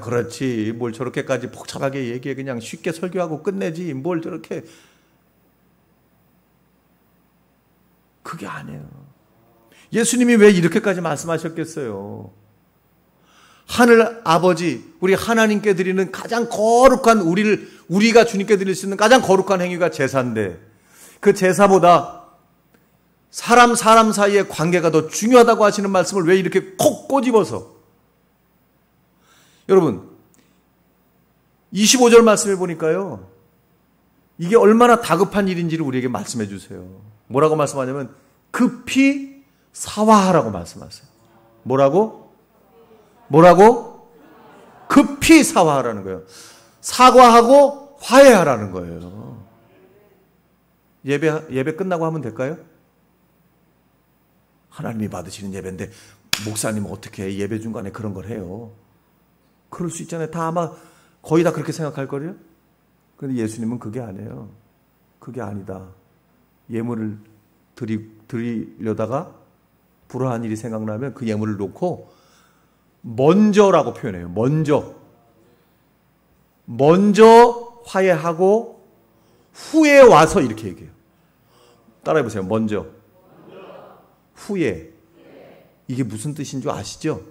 그렇지. 뭘 저렇게까지 복잡하게 얘기해. 그냥 쉽게 설교하고 끝내지. 뭘 저렇게. 그게 아니에요. 예수님이 왜 이렇게까지 말씀하셨겠어요? 하늘 아버지, 우리 하나님께 드리는 가장 거룩한 우리가 주님께 드릴 수 있는 가장 거룩한 행위가 제사인데 그 제사보다 사람 사이의 관계가 더 중요하다고 하시는 말씀을 왜 이렇게 콕 꼬집어서. 여러분 25절 말씀해 보니까요, 이게 얼마나 다급한 일인지를 우리에게 말씀해 주세요. 뭐라고 말씀하냐면 급히 사화하라고 말씀하세요. 뭐라고? 급히 사화하라는 거예요. 사과하고 화해하라는 거예요. 예배 끝나고 하면 될까요? 하나님이 받으시는 예배인데 목사님 어떻게 예배 중간에 그런 걸 해요? 그럴 수 있잖아요. 다 아마 거의 다 그렇게 생각할 거예요. 그런데 예수님은 그게 아니에요. 그게 아니다. 예물을 드리려다가 불화한 일이 생각나면 그 예물을 놓고 먼저라고 표현해요. 먼저 화해하고 후에 와서 이렇게 얘기해요. 따라해보세요. 먼저, 후에. 이게 무슨 뜻인 줄 아시죠?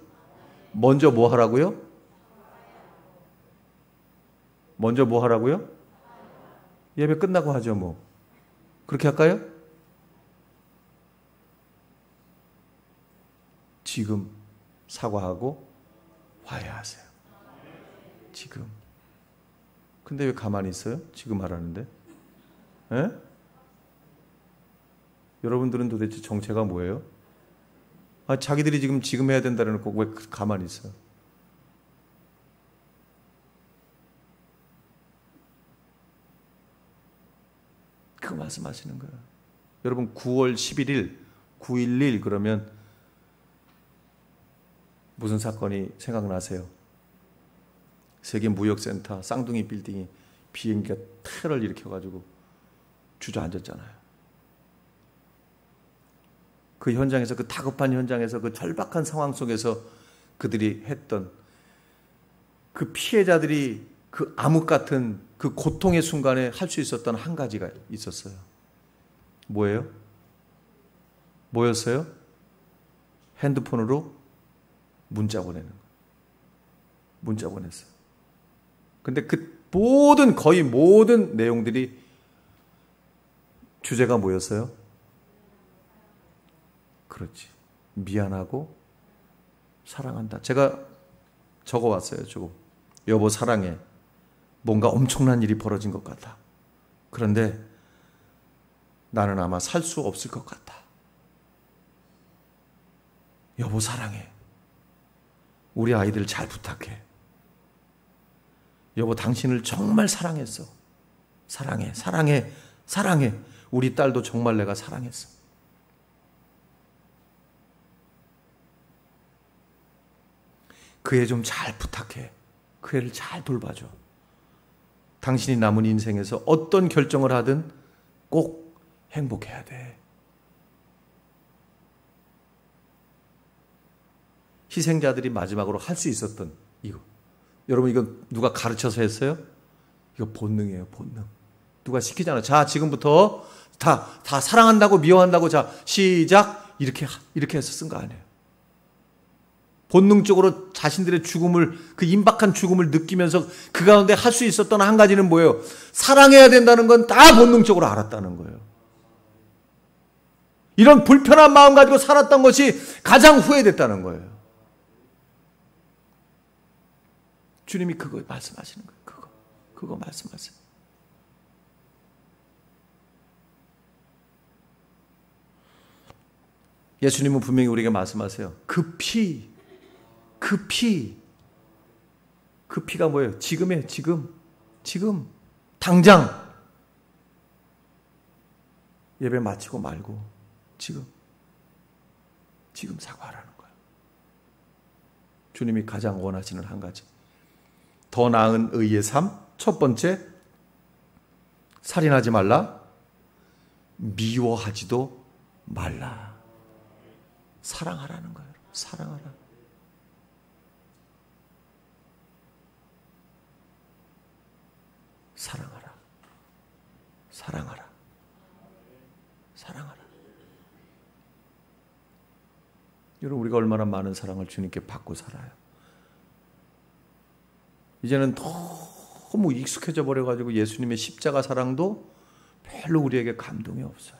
먼저 뭐 하라고요? 먼저 뭐 하라고요? 예배 끝나고 하죠, 뭐. 그렇게 할까요? 지금 사과하고 화해하세요. 지금. 근데 왜 가만히 있어요? 지금 하라는데? 에? 여러분들은 도대체 정체가 뭐예요? 자기들이 지금 해야 된다는 놓고 왜 가만히 있어요? 그거 말씀하시는 거예요. 여러분 9월 11일 9.11 그러면 무슨 사건이 생각나세요? 세계무역센터 쌍둥이 빌딩이 비행기가 테러를 일으켜가지고 주저앉았잖아요. 그 현장에서, 그 다급한 현장에서, 그 절박한 상황 속에서 그들이 했던 그 피해자들이 그 암흑 같은 그 고통의 순간에 할 수 있었던 한 가지가 있었어요. 뭐예요? 뭐였어요? 핸드폰으로 문자 보내는 거예요. 문자 보냈어요. 근데 그 거의 모든 내용들이 주제가 뭐였어요? 그렇지. 미안하고 사랑한다. 제가 적어왔어요. 조금. 여보 사랑해. 뭔가 엄청난 일이 벌어진 것 같아. 그런데 나는 아마 살 수 없을 것 같다. 여보 사랑해. 우리 아이들 잘 부탁해. 여보 당신을 정말 사랑했어. 사랑해. 사랑해. 사랑해. 우리 딸도 정말 내가 사랑했어. 그 애 좀 잘 부탁해. 그 애를 잘 돌봐줘. 당신이 남은 인생에서 어떤 결정을 하든 꼭 행복해야 돼. 희생자들이 마지막으로 할 수 있었던 이거. 여러분 이거 누가 가르쳐서 했어요? 이거 본능이에요. 본능. 누가 시키잖아요. 자 지금부터 다 사랑한다고 미워한다고 자 시작 이렇게 해서 쓴 거 아니에요. 본능적으로 자신들의 죽음을 그 임박한 죽음을 느끼면서 그 가운데 할 수 있었던 한 가지는 뭐예요? 사랑해야 된다는 건 다 본능적으로 알았다는 거예요. 이런 불편한 마음 가지고 살았던 것이 가장 후회됐다는 거예요. 주님이 그거 말씀하시는 거예요. 그거 말씀하세요. 예수님은 분명히 우리에게 말씀하세요. 그 피가 뭐예요? 지금이에요. 지금 당장 예배 마치고 말고 지금 사과하라는 거예요. 주님이 가장 원하시는 한 가지. 더 나은 의의 삶. 첫 번째, 살인하지 말라. 미워하지도 말라. 사랑하라는 거예요. 사랑하라. 사랑하라. 사랑하라. 사랑하라. 여러분 우리가 얼마나 많은 사랑을 주님께 받고 살아요. 이제는 너무 익숙해져 버려가지고 예수님의 십자가 사랑도 별로 우리에게 감동이 없어요.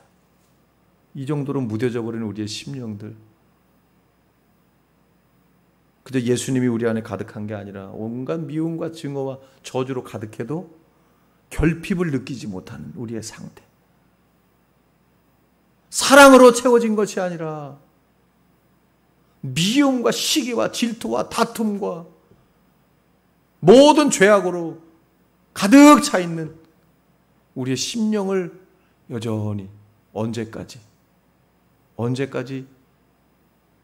이 정도로 무뎌져 버리는 우리의 심령들. 그저 예수님이 우리 안에 가득한 게 아니라 온갖 미움과 증오와 저주로 가득해도 결핍을 느끼지 못하는 우리의 상태. 사랑으로 채워진 것이 아니라 미움과 시기와 질투와 다툼과 모든 죄악으로 가득 차 있는 우리의 심령을 여전히 언제까지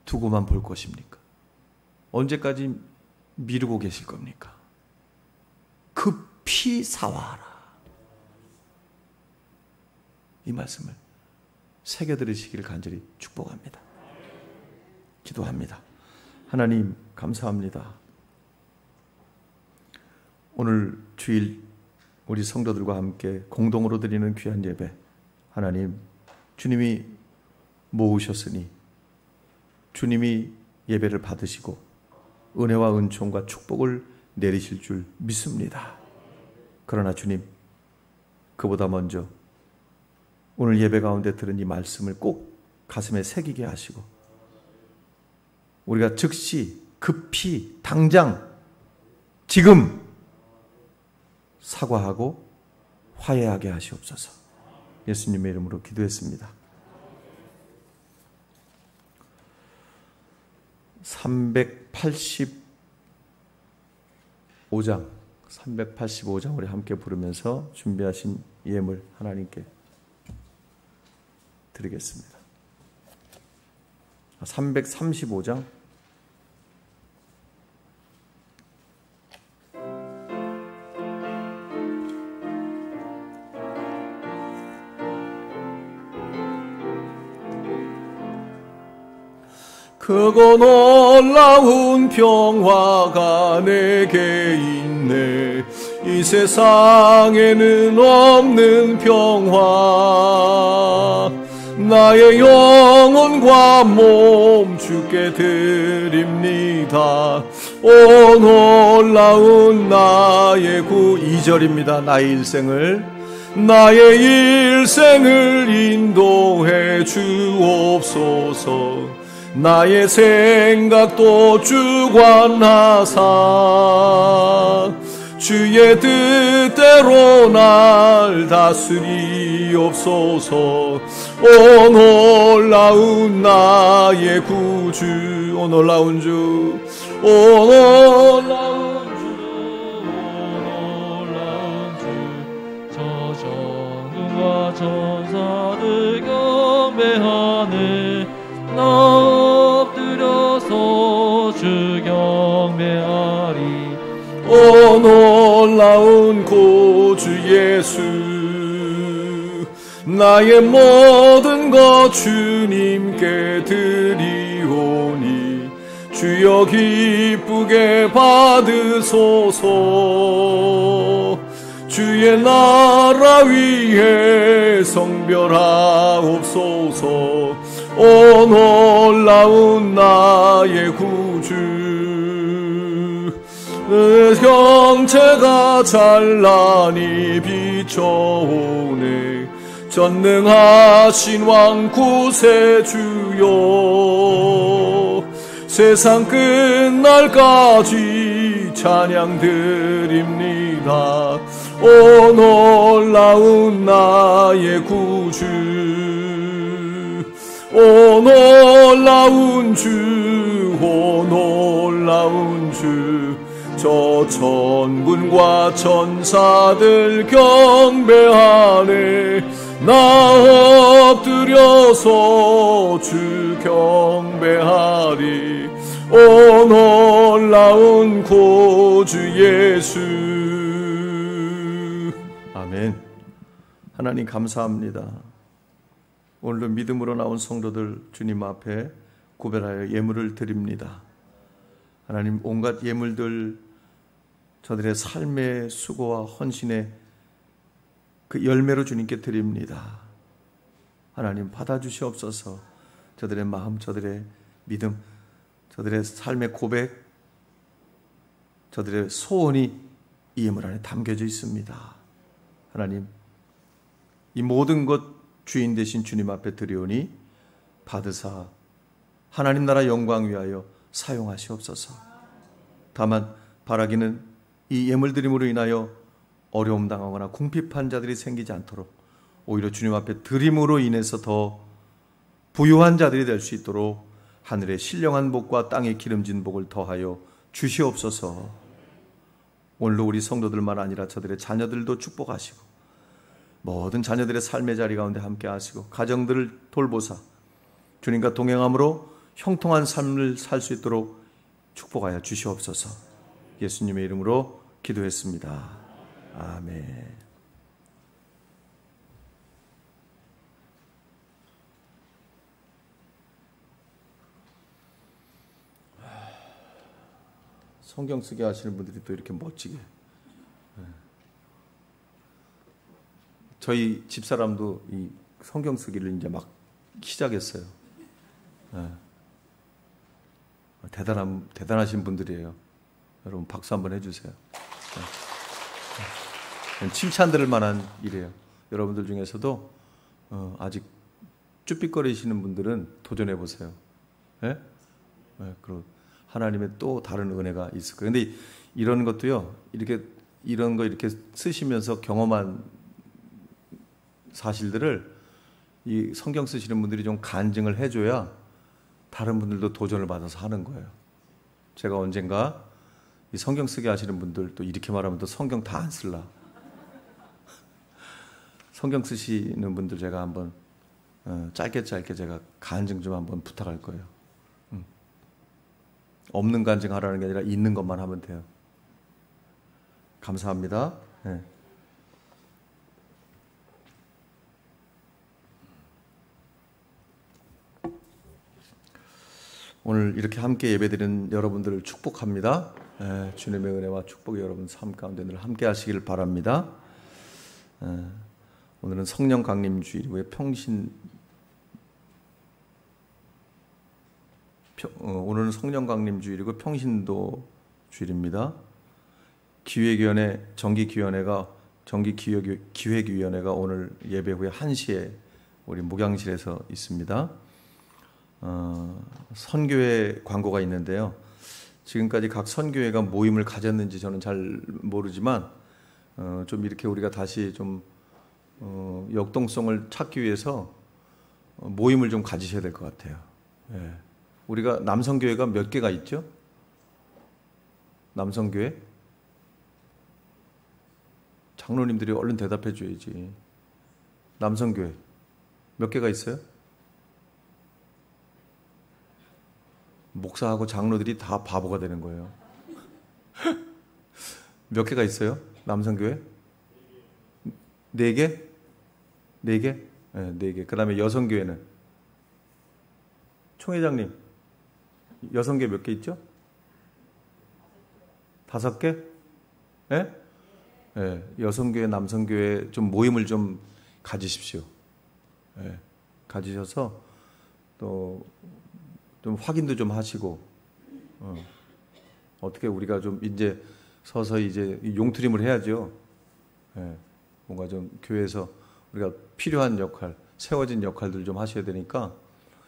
두고만 볼 것입니까? 언제까지 미루고 계실 겁니까? 급히 사와하라. 이 말씀을 새겨 들으시기를 간절히 축복합니다. 기도합니다. 하나님 감사합니다. 오늘 주일 우리 성도들과 함께 공동으로 드리는 귀한 예배, 하나님 주님이 모으셨으니 주님이 예배를 받으시고 은혜와 은총과 축복을 내리실 줄 믿습니다. 그러나 주님, 그보다 먼저 오늘 예배 가운데 들은 이 말씀을 꼭 가슴에 새기게 하시고 우리가 즉시 급히 당장 지금 사과하고 화해하게 하시옵소서. 예수님의 이름으로 기도했습니다. 385장 우리 함께 부르면서 준비하신 예물 하나님께 드리겠습니다. 335장 크고 놀라운 평화가 내게 있네. 이 세상에는 없는 평화. 나의 영혼과 몸 주께 드립니다. 오 놀라운 나의 구 2절입니다. 나의 일생을 인도해 주옵소서. 나의 생각도 주관하사 주의 뜻대로 날 다스리옵소서. 오 놀라운 나의 구주, 오 놀라운 주, 오 놀라운 주,
오 놀라운 주, 저 전능과 천사들 경배하네. 나 엎드려서 주 경배하리.
오 놀라운 구주 예수, 나의 모든 것 주님께 드리오니 주여 기쁘게 받으소서. 주의 나라 위에 성별하옵소서. 오 놀라운 나의 구주, 형체가 찬란히 비춰오네. 전능하신 왕 구세주여, 세상 끝날까지 찬양 드립니다. 오 놀라운 나의 구주, 오 놀라운 주, 오 놀라운 주, 저 천군과 천사들 경배하네. 나 엎드려서 주 경배하리. 오 놀라운 구주 예수. 아멘. 하나님 감사합니다. 오늘도 믿음으로 나온 성도들 주님 앞에 구별하여 예물을 드립니다. 하나님, 온갖 예물들 저들의 삶의 수고와 헌신의 그 열매로 주님께 드립니다. 하나님 받아주시옵소서. 저들의 마음, 저들의 믿음, 저들의 삶의 고백, 저들의 소원이 이 예물 안에 담겨져 있습니다. 하나님, 이 모든 것 주인 되신 주님 앞에 드리오니 받으사 하나님 나라 영광 위하여 사용하시옵소서. 다만 바라기는 이 예물드림으로 인하여 어려움 당하거나 궁핍한 자들이 생기지 않도록 오히려 주님 앞에 드림으로 인해서 더 부유한 자들이 될 수 있도록 하늘의 신령한 복과 땅의 기름진 복을 더하여 주시옵소서. 오늘도 우리 성도들만 아니라 저들의 자녀들도 축복하시고 모든 자녀들의 삶의 자리 가운데 함께 하시고 가정들을 돌보사 주님과 동행함으로 형통한 삶을 살 수 있도록 축복하여 주시옵소서. 예수님의 이름으로 기도했습니다. 아멘. 성경 쓰게 하시는 분들이 또 이렇게 멋지게. 저희 집사람도 이 성경 쓰기를 이제 막 시작했어요. 대단하신 분들이에요. 여러분 박수 한번 해주세요. 칭찬드릴 만한 일이에요. 여러분들 중에서도 아직 쭈삣거리시는 분들은 도전해 보세요. 예? 그리고 하나님의 또 다른 은혜가 있을 거예요. 근데 이런 것도요, 이런 거 이렇게 쓰시면서 경험한 사실들을 이 성경 쓰시는 분들이 좀 간증을 해줘야 다른 분들도 도전을 받아서 하는 거예요. 제가 언젠가 이 성경 쓰게 하시는 분들 또 이렇게 말하면 또 성경 다 안 쓸라. 성경 쓰시는 분들 제가 한번 짧게 제가 간증 좀 한번 부탁할 거예요. 없는 간증하라는 게 아니라 있는 것만 하면 돼요. 감사합니다. 네. 오늘 이렇게 함께 예배드리는 여러분들을 축복합니다. 주님의 은혜와 축복이 여러분 삶 가운데 늘 함께 하시길 바랍니다. 오늘은 성령 강림 주일이고요. 오늘은 성령 강림 주일이고 평신도 주일입니다. 정기기획위원회가 오늘 예배 후에 1시에 우리 목양실에서 있습니다. 선교회 광고가 있는데요. 지금까지 각 선교회가 모임을 가졌는지 저는 잘 모르지만 좀 이렇게 우리가 다시 좀 역동성을 찾기 위해서 모임을 좀 가지셔야 될 것 같아요. 예. 우리가 남성교회가 몇 개가 있죠? 남성교회? 장로님들이 얼른 대답해 줘야지. 남성교회 몇 개가 있어요? 목사하고 장로들이 다 바보가 되는 거예요. 몇 개가 있어요? 남성교회? 4개? 4개? 네, 4개. 그 다음에 여성교회는? 총회장님, 여성교회 몇 개 있죠? 5개? 예? 네, 여성교회, 남성교회 좀 모임을 좀 가지십시오. 네, 가지셔서 또 좀 확인도 좀 하시고 어떻게 우리가 좀 이제 서서히 이제 용트림을 해야죠. 네, 뭔가 좀 교회에서 우리가 필요한 역할, 세워진 역할들 좀 하셔야 되니까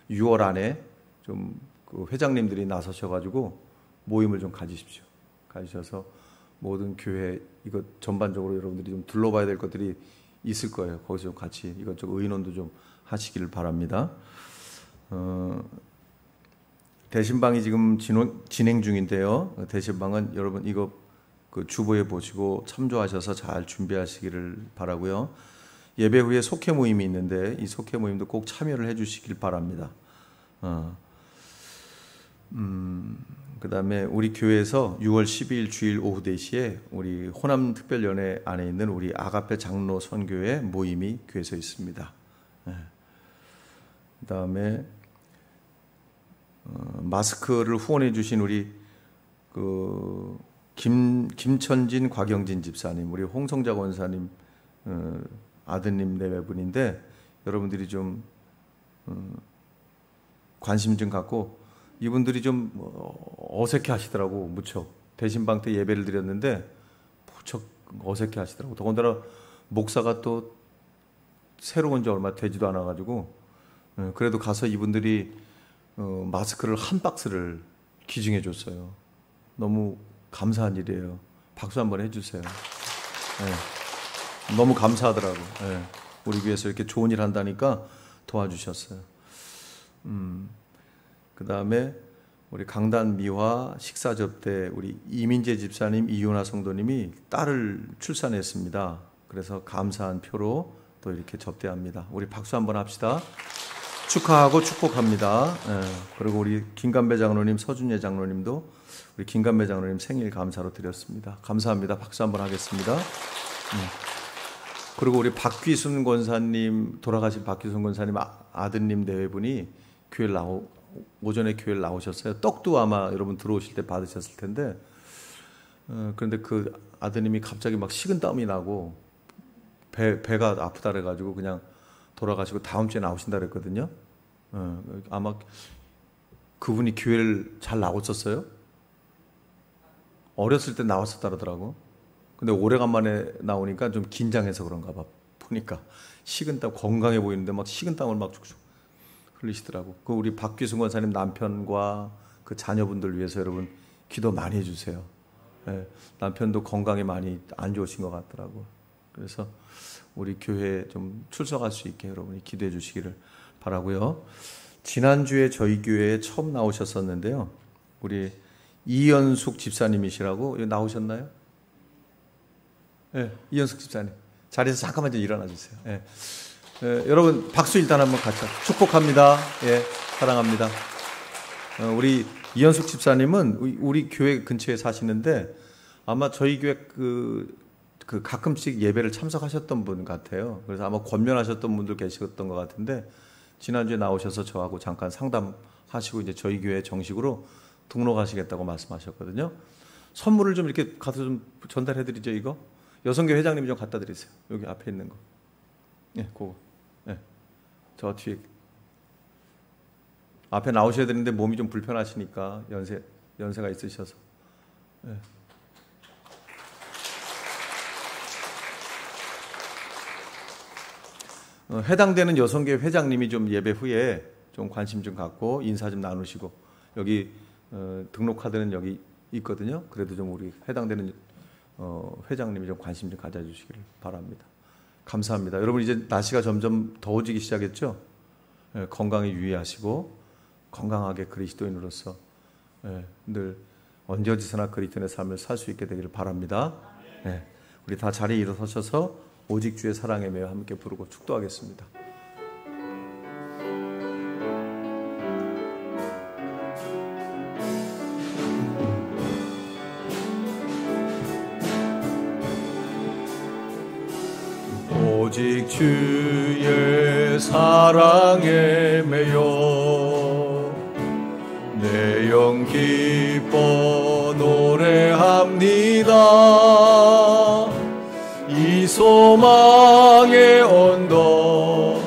6월 안에 좀 그 회장님들이 나서셔가지고 모임을 좀 가지십시오. 가지셔서 모든 교회 이것 전반적으로 여러분들이 좀 둘러봐야 될 것들이 있을 거예요. 거기서 좀 같이 이것저것 의논도 좀 하시기를 바랍니다. 대신방이 지금 진행 중인데요. 대신방은 여러분 이거 그 주보에 보시고 참조하셔서 잘 준비하시기를 바라고요. 예배 후에 속회 모임이 있는데 이 속회 모임도 꼭 참여를 해주시길 바랍니다. 그 다음에 우리 교회에서 6월 12일 주일 오후 4시에 우리 호남 특별연회 안에 있는 우리 아가페 장로 선교회 모임이 교회에서 있습니다. 그 다음에 마스크를 후원해 주신 우리 그 김천진 곽영진 집사님, 우리 홍성자 권사님 아드님 내외분인데 여러분들이 좀 관심 좀 갖고 이분들이 좀 어색해 하시더라고. 무척 대신방 때 예배를 드렸는데 무척 어색해 하시더라고. 더군다나 목사가 또 새로운 지 얼마 되지도 않아 가지고 그래도 가서 이분들이 마스크를 한 박스를 기증해 줬어요. 너무 감사한 일이에요. 박수 한번 해주세요. 네. 너무 감사하더라고. 네. 우리 교회에서 이렇게 좋은 일 한다니까 도와주셨어요. 그 다음에 우리 강단 미화 식사 접대 우리 이민재 집사님, 이윤아 성도님이 딸을 출산했습니다. 그래서 감사한 표로 또 이렇게 접대합니다. 우리 박수 한번 합시다. 축하하고 축복합니다. 그리고 우리 김간배 장로님, 서준예 장로님도 우리 김간배 장로님 생일 감사로 드렸습니다. 감사합니다. 박수 한번 하겠습니다. 그리고 우리 박귀순 권사님, 돌아가신 박귀순 권사님 아드님 대회분이 오전에 교회를 나오셨어요. 떡도 아마 여러분 들어오실 때 받으셨을 텐데, 그런데 그 아드님이 갑자기 막 식은땀이 나고 배가 아프다 그래가지고 그냥 돌아가시고 다음 주에 나오신다 그랬거든요. 아마 그분이 교회를 잘 나오셨어요. 어렸을 때 나왔었다 그러더라고. 근데 오래간만에 나오니까 좀 긴장해서 그런가 봐. 보니까 식은땀, 건강해 보이는데 막 식은땀을 막 쭉쭉 흘리시더라고. 그 우리 박귀순 권사님 남편과 그 자녀분들 위해서 여러분 기도 많이 해주세요. 남편도 건강이 많이 안 좋으신 것 같더라고. 그래서 우리 교회에 좀 출석할 수 있게 여러분이 기도해 주시기를 바라고요. 지난주에 저희 교회에 처음 나오셨었는데요. 우리 이연숙 집사님이시라고. 여기 나오셨나요? 네, 이연숙 집사님. 자리에서 잠깐만 좀 일어나 주세요. 여러분 박수 일단 한번 같이 축복합니다. 사랑합니다. 우리 이연숙 집사님은 우리 교회 근처에 사시는데 아마 저희 교회 그 가끔씩 예배를 참석하셨던 분 같아요. 그래서 아마 권면하셨던 분들 계셨던 것 같은데 지난주에 나오셔서 저하고 잠깐 상담하시고 이제 저희 교회 정식으로 등록하시겠다고 말씀하셨거든요. 선물을 좀 이렇게 가서 좀 전달해드리죠. 이거 여성교회 회장님이 좀 갖다 드리세요. 여기 앞에 있는 거. 그거. 저 뒤에 앞에 나오셔야 되는데 몸이 좀 불편하시니까 연세가 있으셔서. 해당되는 여성교회 회장님이 좀 예배 후에 좀 관심 좀 갖고 인사 좀 나누시고 여기 등록 카드는 여기 있거든요. 그래도 좀 우리 해당되는 회장님이 좀 관심 좀 가져주시기를 바랍니다. 감사합니다. 여러분 이제 날씨가 점점 더워지기 시작했죠. 건강에 유의하시고 건강하게 그리스도인으로서 늘 언제 어디서나 그리스도인의 삶을 살 수 있게 되기를 바랍니다. 우리 다 자리에 일어서셔서 오직 주의 사랑에 매여 함께 부르고 축도하겠습니다. 오직 주의 사랑에 매여 내 영 기뻐 노래합니다. 이 소망의 언덕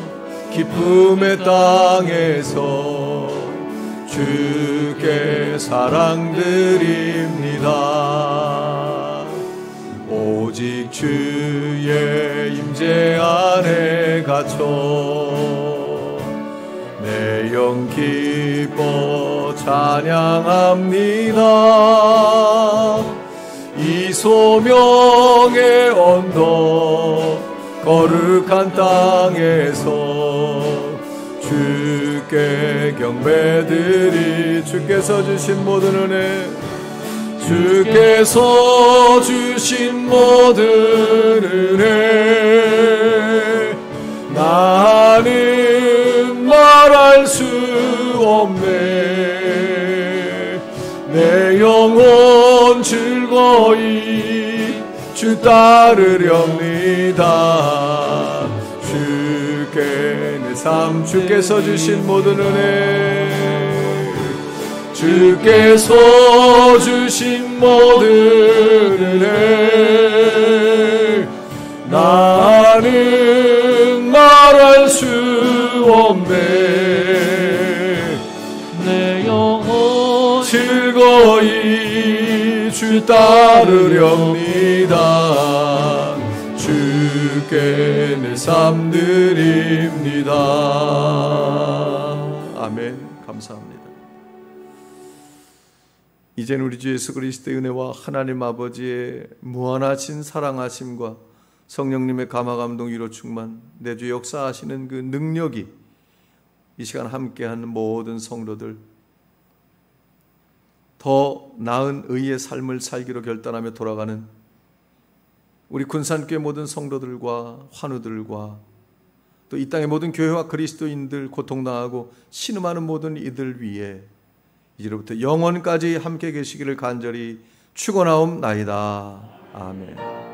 기쁨의 땅에서 주께 사랑드립니다. 오직 주의 임재 안에 갇혀 내 영 기뻐 찬양합니다. 이 소명의 언덕 거룩한 땅에서 주께 경배드리 주께서 주신 모든 은혜 주께서 주신 모든 은혜 나는 말할 수 없네. 내 영혼 즐거이 주 따르렵니다. 주께 내 삶 주께서 주신 모든 은혜 주께서 주신 모든 은혜 나는 말할 수 없네.
내 영혼
즐거이 주 따르렵니다. 주께 내 삶 드립니다. 아멘. 감사합니다. 이제는 우리 주 예수 그리스도의 은혜와 하나님 아버지의 무한하신 사랑하심과 성령님의 감화감동 위로 충만 내 주 역사하시는 그 능력이 이 시간 함께하는 모든 성도들 더 나은 의의 삶을 살기로 결단하며 돌아가는 우리 군산교회 모든 성도들과 환우들과 또 이 땅의 모든 교회와 그리스도인들, 고통당하고 신음하는 모든 이들 위에 이제로부터 영원까지 함께 계시기를 간절히 축원하옵나이다. 아멘.